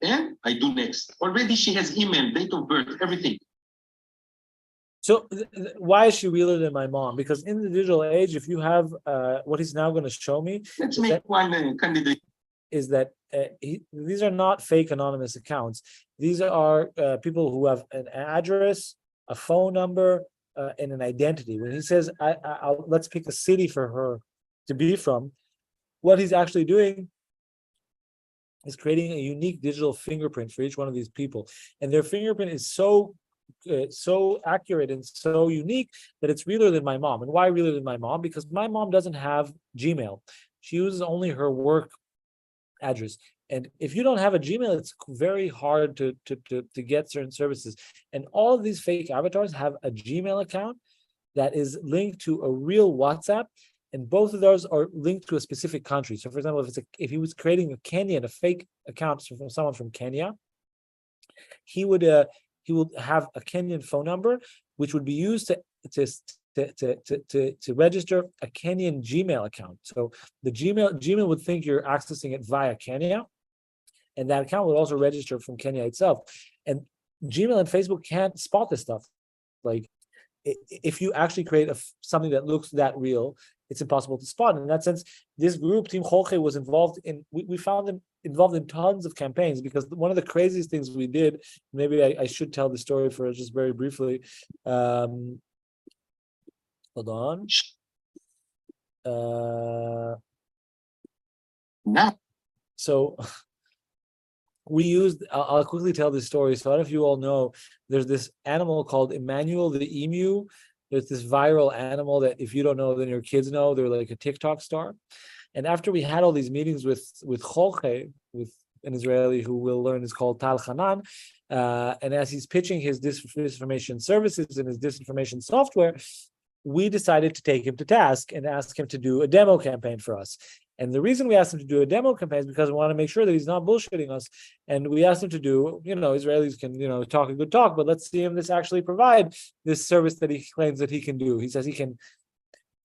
And I do next. Already she has email, date of birth, everything. So why is she realer than my mom? Because in the digital age, if you have what he's now going to show me, let's make one candidate. Is that these are not fake anonymous accounts. These are people who have an address, a phone number, and an identity. When he says, let's pick a city for her to be from, what he's actually doing is creating a unique digital fingerprint for each one of these people. And their fingerprint is so accurate and so unique that it's realer than my mom. And why realer than my mom? Because my mom doesn't have Gmail. She uses only her work address. And if you don't have a Gmail, it's very hard to get certain services. And all of these fake avatars have a Gmail account that is linked to a real WhatsApp, and both of those are linked to a specific country. So, for example, if he was creating a Kenyan, a fake account from someone from Kenya, he would have a Kenyan phone number, which would be used to register a Kenyan Gmail account. So the Gmail would think you're accessing it via Kenya, and that account would also register from Kenya itself. And Gmail and Facebook can't spot this stuff. Like, if you actually create something that looks that real, it's impossible to spot. And in that sense, this group, Team Jorge, was involved in, we found them involved in tons of campaigns, because one of the craziest things we did, maybe I should tell the story for just very briefly. Hold on. So we used, I'll quickly tell this story. So I don't know if you all know, there's this animal called Emmanuel the emu. There's this viral animal that if you don't know, then your kids know. They're like a TikTok star. And after we had all these meetings with Jorge, with an Israeli who we'll learn is called Tal Hanan, and as he's pitching his disinformation services and his disinformation software, we decided to take him to task and ask him to do a demo campaign for us. And the reason we asked him to do a demo campaign is because we want to make sure that he's not bullshitting us. And we asked him to do, Israelis can, talk a good talk, but let's see him actually provide this service that he claims that he can do. He says he can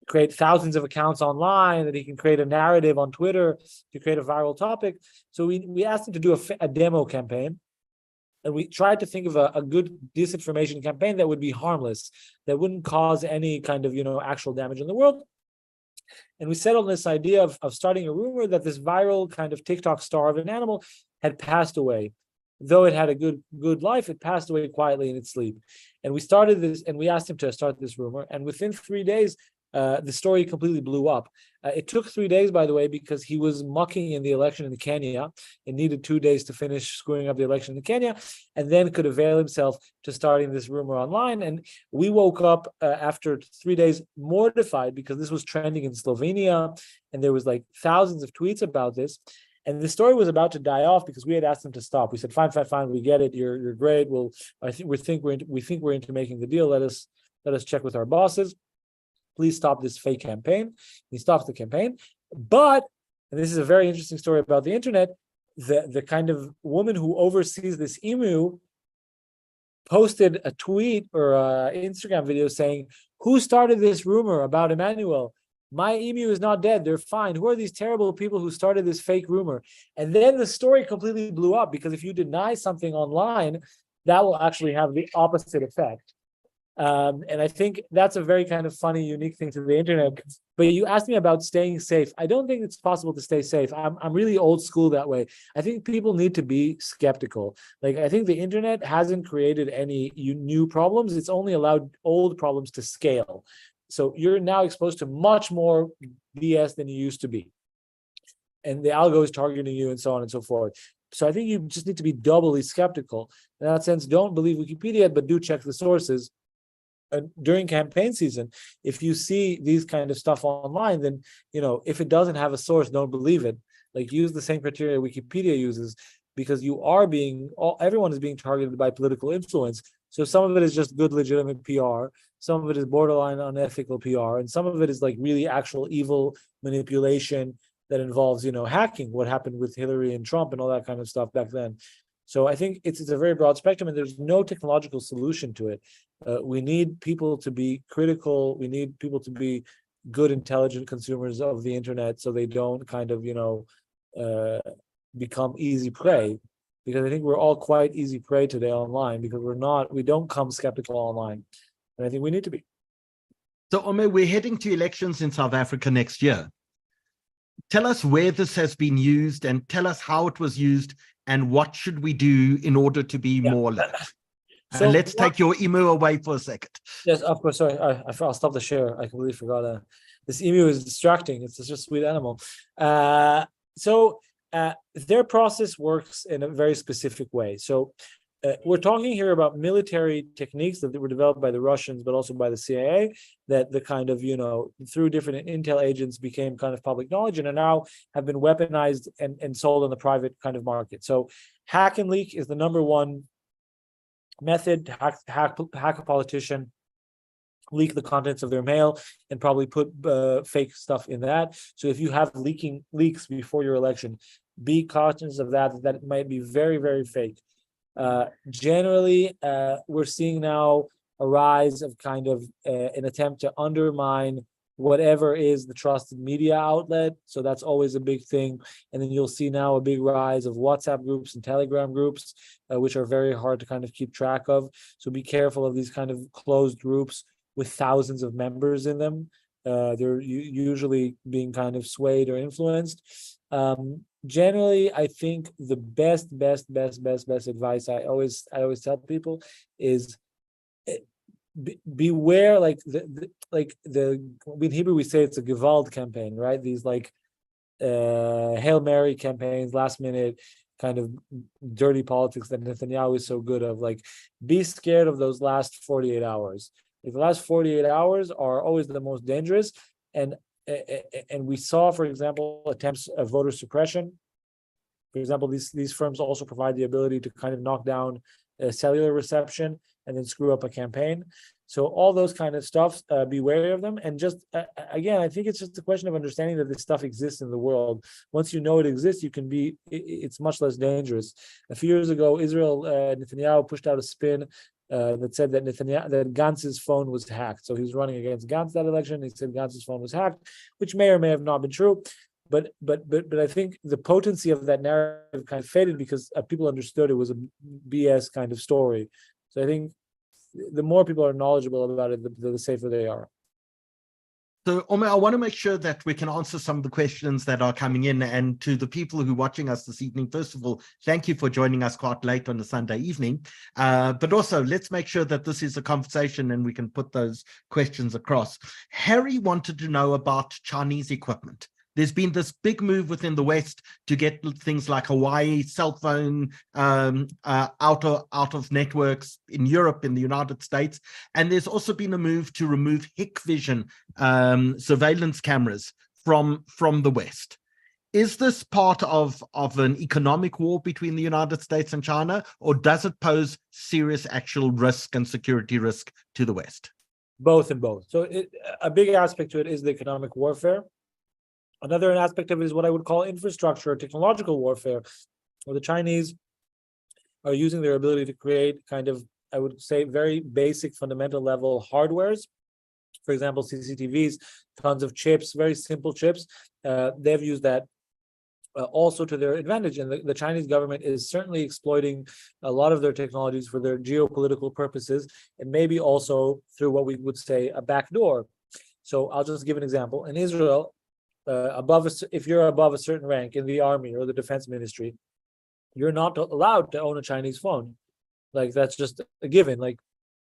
create thousands of accounts online, that he can create a narrative on Twitter to create a viral topic. So we asked him to do a demo campaign. And we tried to think of a good disinformation campaign that would be harmless, that wouldn't cause any kind of, actual damage in the world. And we settled on this idea of starting a rumor that this viral kind of TikTok star of an animal had passed away. Though it had a good life, it passed away quietly in its sleep. And we started this, and we asked him to start this rumor. And within 3 days, the story completely blew up. It took 3 days, by the way, because he was mucking in the election in Kenya and needed 2 days to finish screwing up the election in Kenya, and then could avail himself to starting this rumor online. And we woke up after 3 days mortified, because this was trending in Slovenia, and there was like thousands of tweets about this. And the story was about to die off because we had asked him to stop. We said, fine, we get it. You're great. Well, we think we're into making the deal. Let us check with our bosses. Please stop this fake campaign. He stops the campaign. But, and this is a very interesting story about the internet, the kind of woman who oversees this emu posted a tweet or an Instagram video saying, who started this rumor about Emmanuel? My emu is not dead. They're fine. Who are these terrible people who started this fake rumor? And then the story completely blew up, because if you deny something online, that will actually have the opposite effect. And I think that's a very kind of funny, unique thing to the internet. But you asked me about staying safe. I don't think it's possible to stay safe. I'm really old school that way. I think people need to be skeptical. Like, I think the internet hasn't created any new problems. It's only allowed old problems to scale. So you're now exposed to much more BS than you used to be. And the algo is targeting you and so on and so forth. So I think you just need to be doubly skeptical. In that sense, don't believe Wikipedia, but do check the sources. During campaign season, if you see these kind of stuff online, then, if it doesn't have a source, don't believe it. like use the same criteria Wikipedia uses, because everyone is being targeted by political influence. So some of it is just good, legitimate PR, some of it is borderline unethical PR, and some of it is like really actual evil manipulation that involves, hacking, what happened with Hillary and Trump and all that kind of stuff back then. So I think it's a very broad spectrum, and there's no technological solution to it. We need people to be critical. We need people to be good, intelligent consumers of the internet, so they don't kind of, become easy prey. Because I think we're all quite easy prey today online, because we don't come skeptical online, and I think we need to be. So, Omer, we're heading to elections in South Africa next year. Tell us where this has been used, and tell us how it was used, and what should we do in order to be more alert. So let's take your emu away for a second. Yes, of course. Sorry, I'll stop the share. I completely forgot. This emu is distracting. It's just a sweet animal. Their process works in a very specific way. So we're talking here about military techniques that were developed by the Russians, but also by the CIA, that the kind of, through different intel agents became kind of public knowledge, and are now have been weaponized and sold on the private kind of market. So hack and leak is the number one method. Hack a politician, leak the contents of their mail, and probably put fake stuff in that. So if you have leaks before your election, be cautious of that it might be very, very fake. Generally, we're seeing now a rise of kind of an attempt to undermine whatever is the trusted media outlet. So that's always a big thing. And then you'll see now a big rise of WhatsApp groups and Telegram groups, which are very hard to kind of keep track of. So be careful of these kind of closed groups with thousands of members in them. They're usually being kind of swayed or influenced. Generally, I think the best advice I always tell people is beware. Like in Hebrew we say it's a Gewalt campaign, right? These like Hail Mary campaigns, last minute kind of dirty politics that Netanyahu is so good of. Like, be scared of those last 48 hours. Like, the last 48 hours are always the most dangerous, and we saw, for example, attempts of voter suppression. For example, these firms also provide the ability to kind of knock down cellular reception and then screw up a campaign. So all those kind of stuff, be wary of them. And just, again, I think it's just a question of understanding that this stuff exists in the world. Once you know it exists, it's much less dangerous. A few years ago, Netanyahu pushed out a spin that said that Gantz's phone was hacked. So he was running against Gantz that election. He said Gantz's phone was hacked, which may or may have not been true. But I think the potency of that narrative kind of faded because people understood it was a BS kind of story. So I think the more people are knowledgeable about it, the safer they are. So, Omer, I want to make sure that we can answer some of the questions that are coming in. And to the people who are watching us this evening, first of all, thank you for joining us quite late on a Sunday evening. But also, let's make sure that this is a conversation and we can put those questions across. Harry wanted to know about Chinese equipment. There's been this big move within the West to get things like Hawaii cell phone out of networks in Europe, in the United States. And there's also been a move to remove Hikvision surveillance cameras from the West. Is this part of an economic war between the United States and China, or does it pose serious actual risk and security risk to the West? Both and both. So a big aspect to it is the economic warfare. Another aspect of it is what I would call infrastructure or technological warfare, where the Chinese are using their ability to create kind of, I would say, very basic fundamental level hardwares. For example, CCTVs, tons of chips, very simple chips. They've used that also to their advantage. And the Chinese government is certainly exploiting a lot of their technologies for their geopolitical purposes, and maybe also through what we would say a backdoor. So I'll just give an example. In Israel, if you're above a certain rank in the army or the defense ministry, you're not allowed to own a Chinese phone. Like, that's just a given. Like,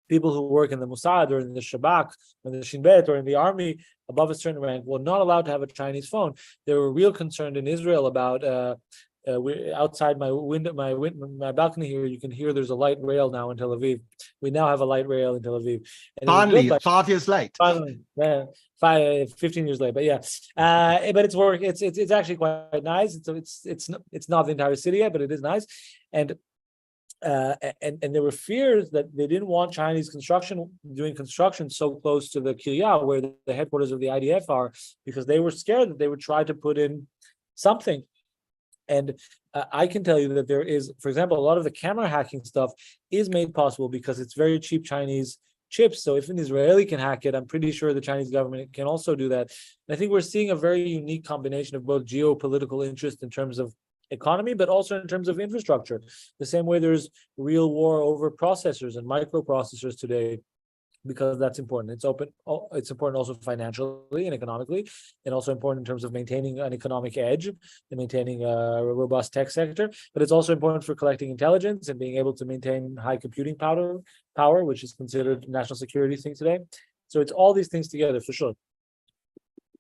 people who work in the Mossad or in the Shabak or in the Shin Bet or in the army above a certain rank were not allowed to have a Chinese phone. They were real concerned in Israel about we're outside my window, my balcony here. You can hear there's a light rail now in Tel Aviv. We now have a light rail in Tel Aviv. And finally, 5 years late. Finally, 15 years late, but yeah. But it's work. It's actually quite nice. It's not the entire city yet, but it is nice. And there were fears that they didn't want Chinese doing construction so close to the Kiryat, where the headquarters of the IDF are, because they were scared that they would try to put in something. And I can tell you that there is, for example, a lot of the camera hacking stuff is made possible because it's very cheap Chinese chips. So if an Israeli can hack it, I'm pretty sure the Chinese government can also do that. And I think we're seeing a very unique combination of both geopolitical interest in terms of economy, but also in terms of infrastructure. The same way there's real war over processors and microprocessors today, because that's important. It's important also financially and economically, and also important in terms of maintaining an economic edge and maintaining a robust tech sector. But it's also important for collecting intelligence and being able to maintain high computing power, which is considered a national security thing today. So it's all these things together for sure.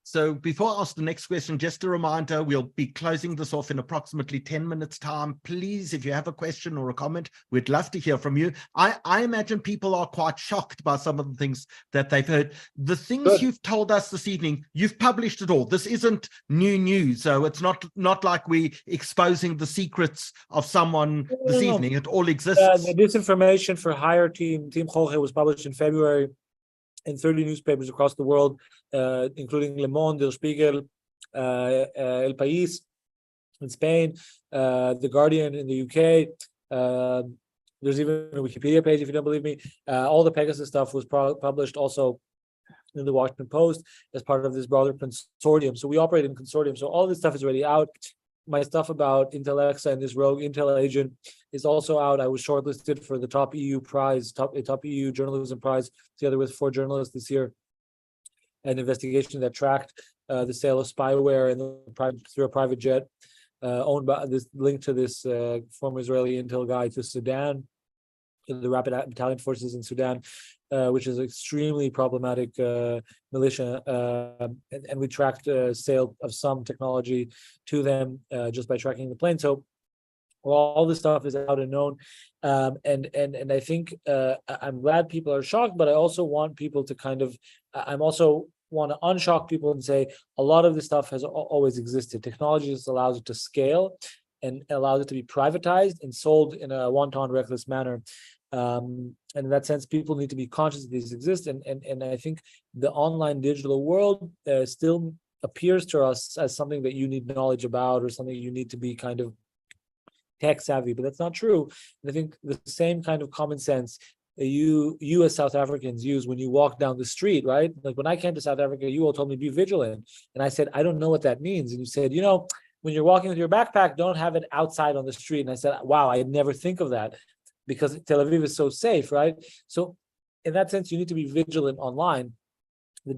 So before I ask the next question, just a reminder, we'll be closing this off in approximately 10 minutes time. Please, if you have a question or a comment, we'd love to hear from you. I imagine people are quite shocked by some of the things that they've heard. The things you've told us this evening, you've published it all. This isn't new news. So it's not like we exposing the secrets of someone this evening. It all exists. The disinformation for hire Team Jorge was published in February in 30 newspapers across the world, including Le Monde, El Spiegel, El País in Spain, The Guardian in the UK. There's even a Wikipedia page, if you don't believe me. All the Pegasus stuff was published also in the Washington Post as part of this broader consortium. So we operate in consortium. So all this stuff is already out. My stuff about Intel Alexa and this rogue Intel agent is also out. I was shortlisted for the top EU prize, top EU journalism prize, together with 4 journalists this year. An investigation that tracked the sale of spyware and through a private jet owned by this linked to this former Israeli Intel guy to Sudan, the Rapid Battalion Forces in Sudan, which is extremely problematic militia, and we tracked sale of some technology to them just by tracking the plane. So all this stuff is out and known, and I think I'm glad people are shocked, but I also want people to I'm also want to unshock people and say a lot of this stuff has always existed. Technology just allows it to scale and allows it to be privatized and sold in a wanton, reckless manner. And in that sense, people need to be conscious that these exist. And I think the online digital world still appears to us as something that you need knowledge about or something you need to be kind of tech savvy, but that's not true. And I think the same kind of common sense you as South Africans use when you walk down the street, right? Like when I came to South Africa, you all told me be vigilant. And I said, I don't know what that means. And you said, when you're walking with your backpack, don't have it outside on the street. And I said, wow, I never think of that, because Tel Aviv is so safe, right? So in that sense, you need to be vigilant online. We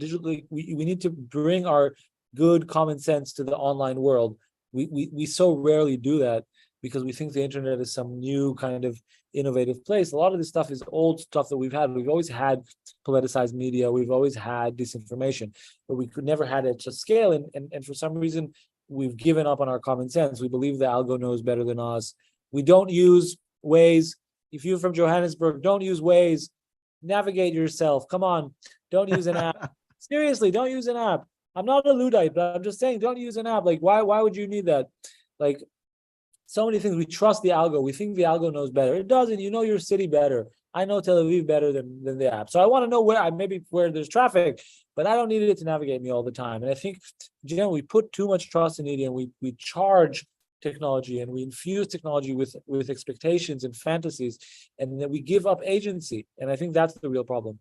need to bring our good common sense to the online world. We so rarely do that because we think the internet is some new kind of innovative place. A lot of this stuff is old stuff that we've had. We've always had politicized media. We've always had disinformation, but we could never had it to scale. And for some reason, we've given up on our common sense. We believe the algo knows better than us. We don't use Waze. If you're from Johannesburg, don't use Waze. Navigate yourself. Come on. Don't use an app. Seriously, don't use an app. I'm not a Luddite, but I'm just saying, don't use an app. Like, why would you need that? Like, so many things. We trust the algo. We think the algo knows better. It doesn't. You know your city better. I know Tel Aviv better than the app. So I want to know where there's traffic, but I don't need it to navigate me all the time. And I think, we put too much trust in media, and we charge technology and we infuse technology with expectations and fantasies, and then we give up agency. And I think that's the real problem.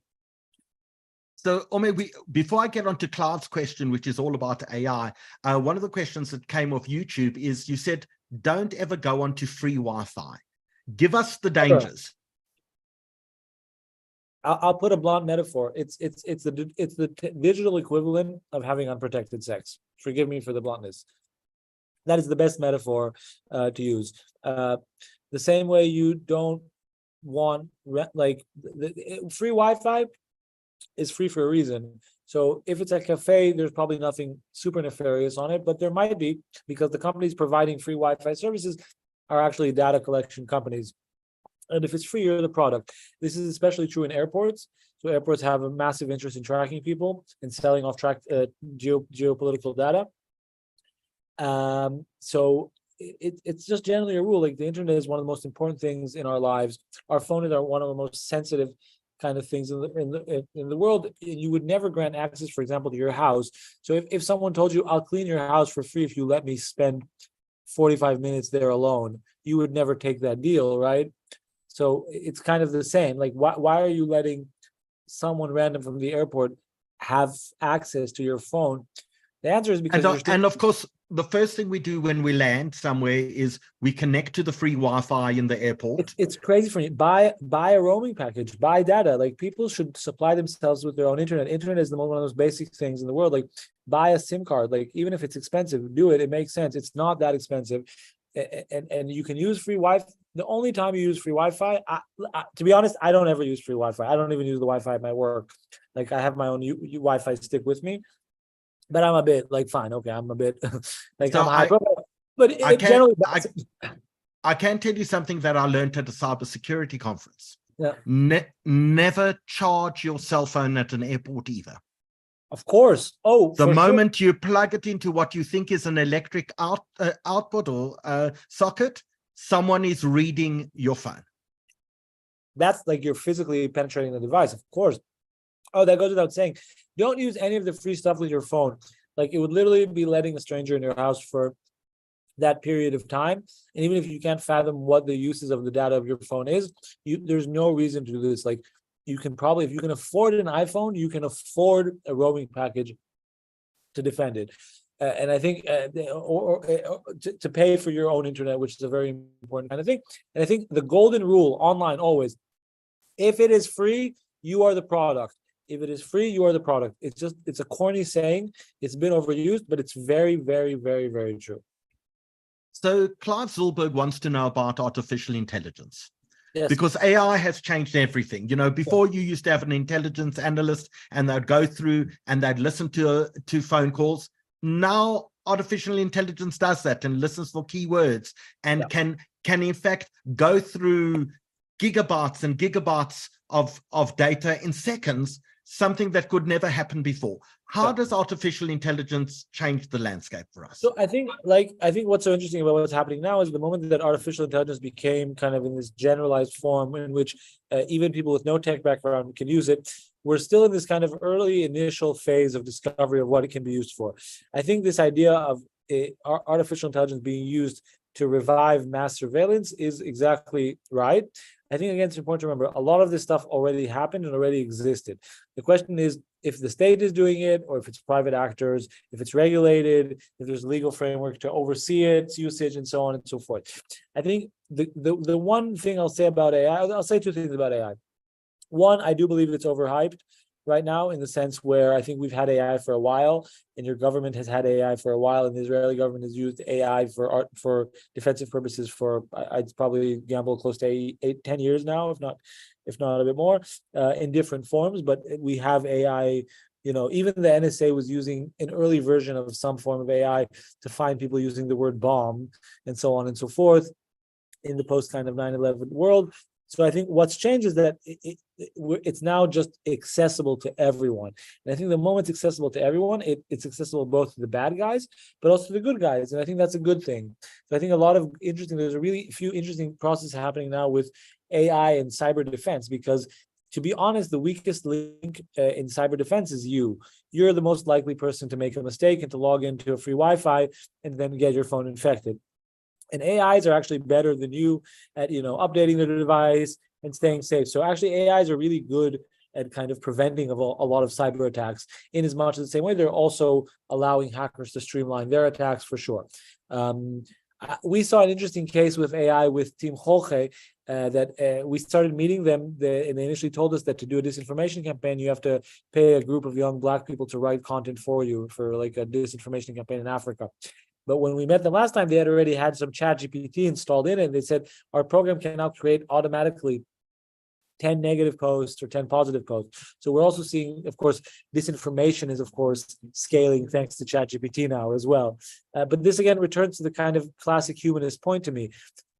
So, Omer, before I get on to Cloud's question, which is all about AI, one of the questions that came off YouTube is, you said, don't ever go onto free Wi-Fi. Give us the dangers. I'll put a blunt metaphor. It's the digital equivalent of having unprotected sex. Forgive me for the bluntness. That is the best metaphor to use. The same way you don't want free Wi-Fi is free for a reason. So if it's a cafe, there's probably nothing super nefarious on it, but there might be, because the companies providing free Wi-Fi services are actually data collection companies. And if it's free, you're the product. This is especially true in airports. So airports have a massive interest in tracking people and selling off geopolitical data. So it's just generally a rule. Like, the internet is one of the most important things in our lives. Our phone is one of the most sensitive kind of things in the world. And you would never grant access, for example, to your house. So if someone told you, I'll clean your house for free if you let me spend 45 minutes there alone, you would never take that deal, right? So it's kind of the same. Like, why are you letting someone random from the airport have access to your phone? The answer is because and of course, the first thing we do when we land somewhere is we connect to the free Wi-Fi in the airport. It's crazy for you. Buy a roaming package, buy data. Like, people should supply themselves with their own internet. Internet is one of those basic things in the world. Like, buy a SIM card. Like, even if it's expensive, do it. It makes sense. It's not that expensive. And you can use free Wi-Fi. The only time you use free Wi-Fi, to be honest, I don't ever use free Wi-Fi. I don't even use the Wi-Fi at my work. Like, I have my own Wi-Fi stick with me. But I'm a bit like, fine, okay, I'm a bit like, so I'm hyper. But generally, I can tell you something that I learned at a cybersecurity conference. Yeah. Never charge your cell phone at an airport either. Of course. Oh, the moment you plug it into what you think is an electric output or socket, someone is reading your phone. That's like, you're physically penetrating the device, of course. Oh, that goes without saying. Don't use any of the free stuff with your phone. Like, it would literally be letting a stranger in your house for that period of time. And even if you can't fathom what the uses of the data of your phone is, there's no reason to do this. Like, you can probably, if you can afford an iPhone, you can afford a roaming package to defend it. And I think, to pay for your own internet, which is a very important kind of thing. And I think the golden rule online always, if it is free, you are the product. If it is free, you are the product. It's a corny saying. It's been overused, but it's very, very, very, very true. So Clive Zolberg wants to know about artificial intelligence. Yes. Because AI has changed everything. You know, before you used to have an intelligence analyst and they'd go through and they'd listen to phone calls. Now artificial intelligence does that and listens for keywords and can in fact go through gigabytes and gigabytes of data in seconds, something that could never happen before. How does artificial intelligence change the landscape for us? So I think what's so interesting about what's happening now is the moment that artificial intelligence became kind of in this generalized form in which even people with no tech background can use it, we're still in this kind of early initial phase of discovery of what it can be used for. I think this idea of artificial intelligence being used to revive mass surveillance is exactly right. I think, again, it's important to remember, a lot of this stuff already happened and already existed. The question is if the state is doing it or if it's private actors, if it's regulated, if there's a legal framework to oversee its usage and so on and so forth. I think the one thing I'll say about AI, I'll say two things about AI. One, I do believe it's overhyped right now, in the sense where I think we've had AI for a while, and your government has had AI for a while, and the Israeli government has used AI for defensive purposes for, I'd probably gamble close to 10 years now, if not a bit more, in different forms. But we have AI, even the NSA was using an early version of some form of AI to find people using the word bomb and so on and so forth in the post kind of 9/11 world. So I think what's changed is that it's now just accessible to everyone. And I think the moment it's accessible to everyone, it's accessible both to the bad guys, but also to the good guys. And I think that's a good thing. So I think there's a really few interesting processes happening now with AI and cyber defense, because to be honest, the weakest link in cyber defense is you. You're the most likely person to make a mistake and to log into a free Wi-Fi and then get your phone infected. And AIs are actually better than you at, updating the device and staying safe. So actually AIs are really good at kind of preventing of a lot of cyber attacks, in as much as the same way they're also allowing hackers to streamline their attacks for sure. We saw an interesting case with AI with Team Jorge that we started meeting them, and they initially told us that to do a disinformation campaign, you have to pay a group of young Black people to write content for you for like a disinformation campaign in Africa. But when we met them last time, they had already had some ChatGPT installed in it, and they said, our program can now create automatically 10 negative posts or 10 positive posts. So we're also seeing, of course, disinformation is, of course, scaling thanks to ChatGPT now as well. But this, again, returns to the kind of classic humanist point to me.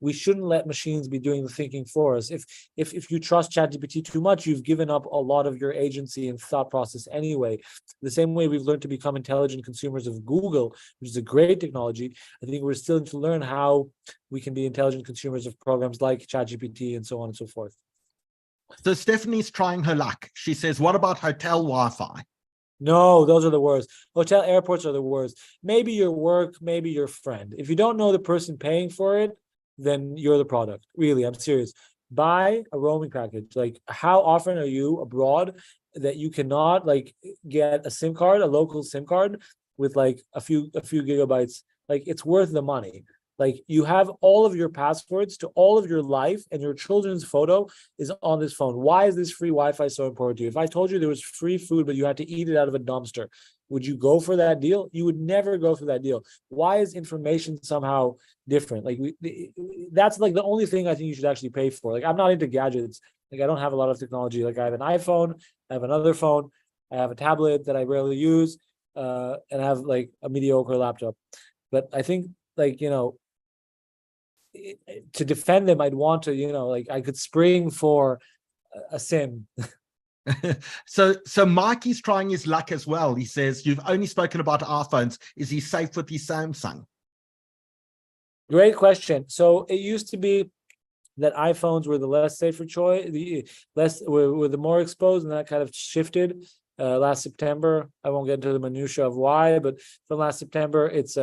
We shouldn't let machines be doing the thinking for us. If you trust ChatGPT too much, you've given up a lot of your agency and thought process anyway. The same way we've learned to become intelligent consumers of Google, which is a great technology, I think we're still to learn how we can be intelligent consumers of programs like ChatGPT and so on and so forth. So Stephanie's trying her luck. She says, what about hotel Wi-Fi? No, those are the worst. Hotel airports are the worst. Maybe your work, maybe your friend. If you don't know the person paying for it, then you're the product. Really, I'm serious. Buy a roaming package. Like, how often are you abroad that you cannot like get a SIM card, a local SIM card with like a few gigabytes? Like, it's worth the money. Like, you have all of your passwords to all of your life, and your children's photo is on this phone. Why is this free Wi-Fi so important to you? If I told you there was free food, but you had to eat it out of a dumpster, would you go for that deal? You would never go for that deal. Why is information somehow different? Like, that's like the only thing I think you should actually pay for. Like, I'm not into gadgets. Like, I don't have a lot of technology. Like, I have an iPhone, I have another phone, I have a tablet that I rarely use, and I have like a mediocre laptop. But I think, like, you know, to defend them, I'd want to, you know, like, I could spring for a SIM. So Mikey's trying his luck as well. He says, you've only spoken about iPhones. Is he safe with his Samsung? Great question. So it used to be that iPhones were the less safer choice, were the more exposed, and that kind of shifted last September. I won't get into the minutiae of why, but from last September, it's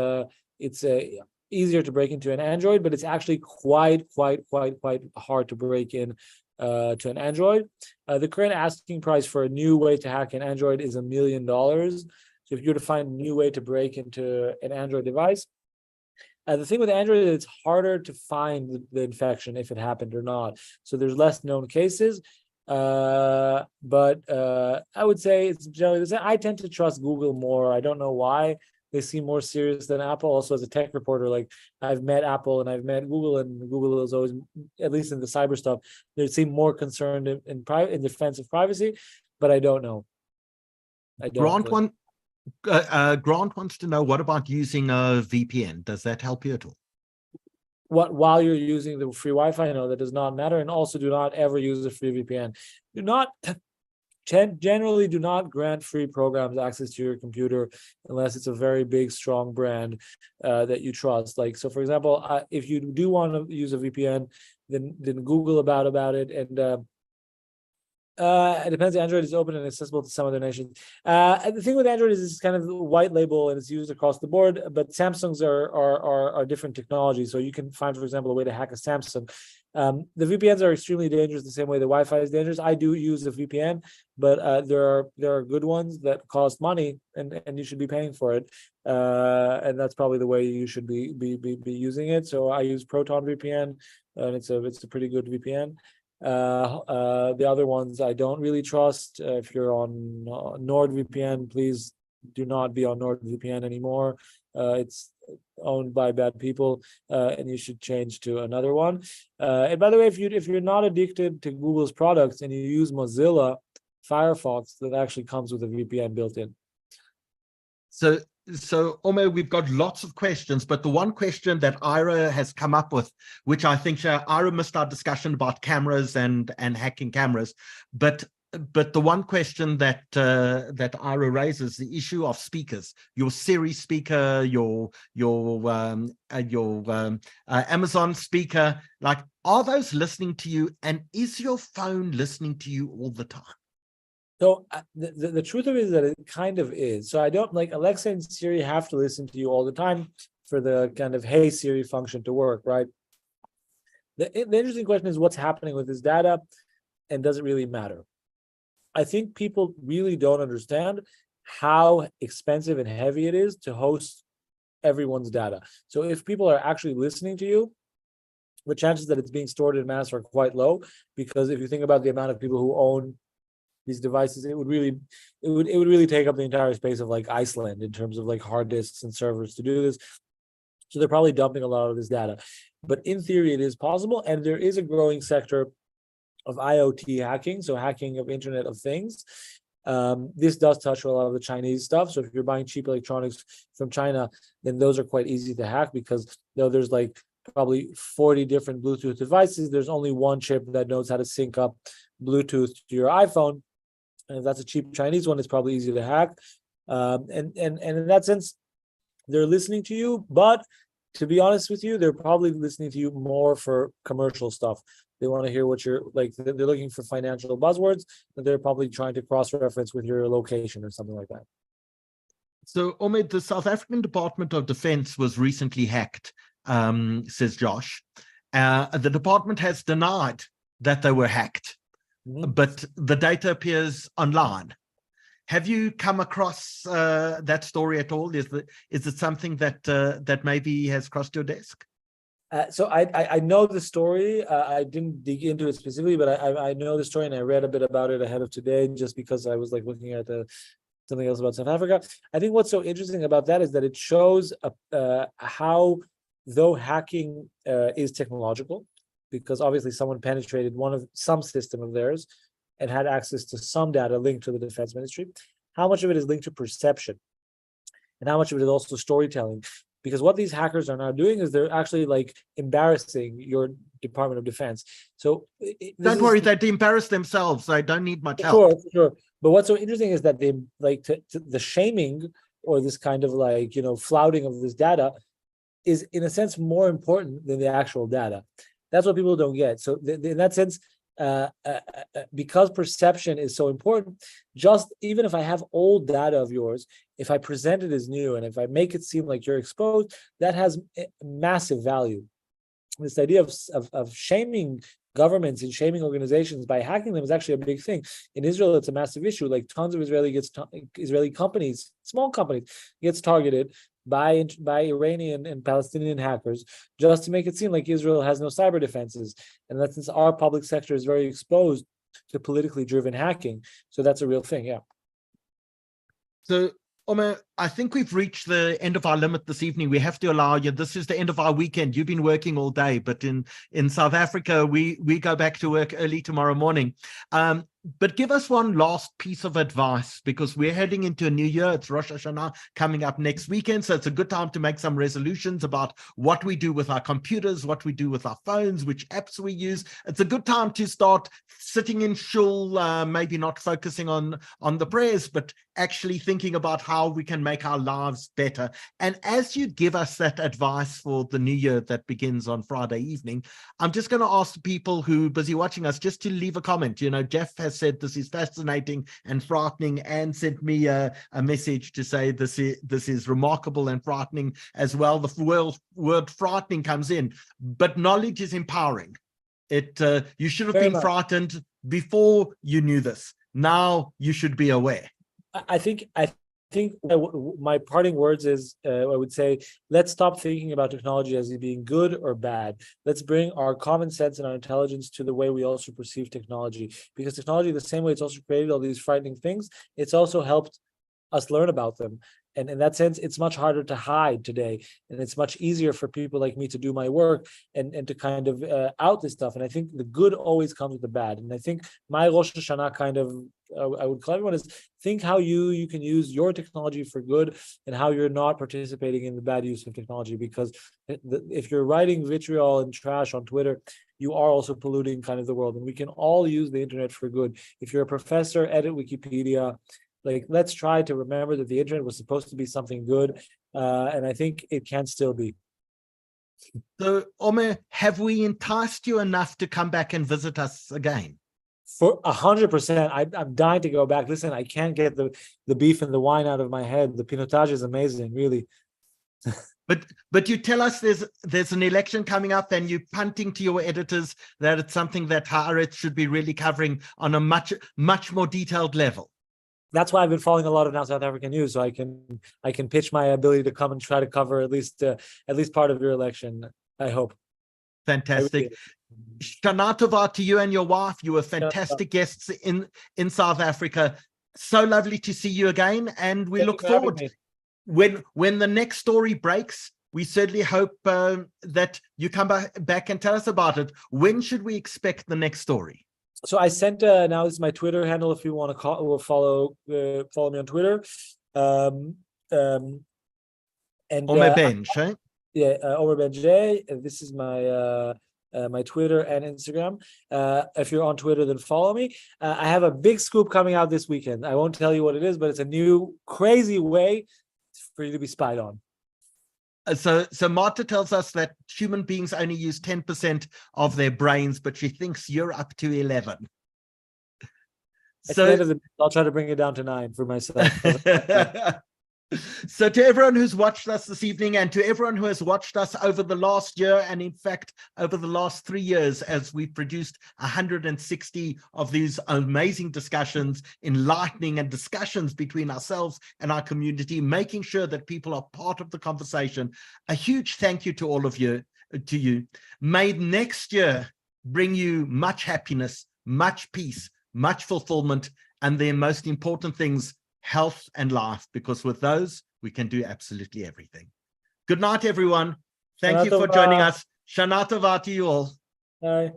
easier to break into an Android, but it's actually quite hard to break in to an Android. The current asking price for a new way to hack an Android is $1 million. So if you were to find a new way to break into an Android device, the thing with Android is it's harder to find the infection if it happened or not. So there's less known cases. But I would say it's generally the same. I tend to trust Google more. I don't know why. They seem more serious than Apple. Also, as a tech reporter, like, I've met Apple and I've met Google, and Google is always, at least in the cyber stuff, they seem more concerned in defense of privacy. But I don't know. Grant wants to know, what about using a VPN? Does that help you at all? What, while you're using the free Wi-Fi? No, that does not matter. And also, do not ever use a free VPN. Generally do not grant free programs access to your computer unless it's a very big, strong brand that you trust. Like, so for example, if you do want to use a VPN, then Google about it. And it depends. Android is open and accessible to some other nations. And the thing with Android is it's kind of white label and it's used across the board, but Samsungs are different technologies. So you can find, for example, a way to hack a Samsung. The VPNs are extremely dangerous the same way the Wi-Fi is dangerous. I do use a VPN, but there are good ones that cost money, and you should be paying for it. And that's probably the way you should be using it. So I use Proton VPN, and it's a pretty good VPN. The other ones I don't really trust. If you're on NordVPN, please do not be on NordVPN anymore. It's owned by bad people, and you should change to another one. And by the way, if you're not addicted to Google's products and you use Mozilla Firefox, that actually comes with a VPN built in. So Omer, we've got lots of questions, but the one question that Ira has come up with, which I think Ira missed our discussion about cameras and hacking cameras, but the one question that Ira raises, the issue of speakers, your Siri speaker, your Amazon speaker, like, are those listening to you, and is your phone listening to you all the time? So the truth of it is that it kind of is. So I don't, like, Alexa and Siri have to listen to you all the time for the kind of Hey Siri function to work, right? The interesting question is what's happening with this data, and does it really matter? I think people really don't understand how expensive and heavy it is to host everyone's data. So if people are actually listening to you, the chances that it's being stored in mass are quite low, because if you think about the amount of people who own these devices, it would really take up the entire space of like Iceland in terms of like hard disks and servers to do this. So they're probably dumping a lot of this data. But in theory, it is possible, and there is a growing sector IoT hacking, so hacking of Internet of Things. This does touch a lot of the Chinese stuff. So if you're buying cheap electronics from China, then those are quite easy to hack because there's like probably 40 different Bluetooth devices. There's only one chip that knows how to sync up Bluetooth to your iPhone. And if that's a cheap Chinese one, it's probably easy to hack. And in that sense, they're listening to you. But to be honest with you, they're probably listening to you more for commercial stuff. They want to hear what you're like. They're looking for financial buzzwords, and they're probably trying to cross-reference with your location or something like that. So, Omer, the South African Department of Defense was recently hacked, says Josh. The department has denied that they were hacked, but the data appears online. Have you come across that story at all? Is it something that maybe has crossed your desk? So I know the story. I didn't dig into it specifically, but I know the story, and I read a bit about it ahead of today, just because I was like looking at something else about South Africa. I think what's so interesting about that is that it shows how, though hacking is technological, because obviously someone penetrated some system of theirs and had access to some data linked to the defense ministry, how much of it is linked to perception, and how much of it is also storytelling. Because what these hackers are now doing is they're actually like embarrassing your Department of Defense. So don't worry, they embarrass themselves. They don't need much help. Sure. But what's so interesting is that they like the shaming, or this kind of like, flouting of this data is in a sense more important than the actual data. That's what people don't get. So in that sense, because perception is so important, just even if I have old data of yours, if I present it as new and if I make it seem like you're exposed, that has massive value. This idea of shaming governments and shaming organizations by hacking them is actually a big thing. In Israel, it's a massive issue. Like tons of Israeli companies, small companies, gets targeted by Iranian and Palestinian hackers just to make it seem like Israel has no cyber defenses. And that since our public sector is very exposed to politically driven hacking. So that's a real thing, yeah. So, Omer, I think we've reached the end of our limit this evening. We have to allow you. This is the end of our weekend. You've been working all day, but in South Africa, we go back to work early tomorrow morning. But give us one last piece of advice, because we're heading into a new year. It's Rosh Hashanah coming up next weekend. So it's a good time to make some resolutions about what we do with our computers, what we do with our phones, which apps we use. It's a good time to start sitting in shul, maybe not focusing on the prayers, but actually thinking about how we can make our lives better. And as you give us that advice for the new year that begins on Friday evening, I'm just going to ask the people who are busy watching us just to leave a comment. Jeff has said this is fascinating and frightening, and sent me a message to say this is remarkable and frightening as well. The word frightening comes in, but knowledge is empowering. You should have been frightened before you knew this. Now you should be aware. I think my parting words is, I would say, let's stop thinking about technology as being good or bad. Let's bring our common sense and our intelligence to the way we also perceive technology. Because technology, the same way it's also created all these frightening things, it's also helped us learn about them. And in that sense, it's much harder to hide today. And it's much easier for people like me to do my work and to kind of out this stuff. And I think the good always comes with the bad. And I think my Rosh Hashanah kind of, I would call everyone, is think how you can use your technology for good and how you're not participating in the bad use of technology. Because if you're writing vitriol and trash on Twitter, you are also polluting kind of the world. And we can all use the internet for good. If you're a professor, edit Wikipedia. Like, let's try to remember that the internet was supposed to be something good, and I think it can still be. So, Omer, have we enticed you enough to come back and visit us again? For 100%, I'm dying to go back. Listen, I can't get the beef and the wine out of my head. The pinotage is amazing, really. But you tell us there's an election coming up, and you're punting to your editors that it's something that Haaretz should be really covering on a much more detailed level. That's why I've been following a lot of now South African news, so I can pitch my ability to come and try to cover at least part of your election, I hope. Fantastic. Shana Tova to you and your wife. You were fantastic guests in South Africa. So lovely to see you again, and we look forward. When the next story breaks, we certainly hope that you come back and tell us about it. When should we expect the next story? So I sent now this is my Twitter handle if you want to call or follow me on Twitter. And Omer Benj, right? Yeah, Omer Benjakob. This is my my Twitter and Instagram. If you're on Twitter, then follow me. I have a big scoop coming out this weekend. I won't tell you what it is, but it's a new crazy way for you to be spied on. So Marta tells us that human beings only use 10% of their brains, but she thinks you're up to 11. At the end of the day, I'll try to bring it down to 9 for myself. So to everyone who's watched us this evening, and to everyone who has watched us over the last year, and in fact over the last 3 years, as we've produced 160 of these amazing discussions, enlightening and discussions between ourselves and our community, making sure that people are part of the conversation, a huge thank you to all of you. May next year bring you much happiness, much peace, much fulfillment, and the most important things, health and life, because with those we can do absolutely everything. Good night, everyone. Thank you for joining us. Shana Tova to you all. Bye.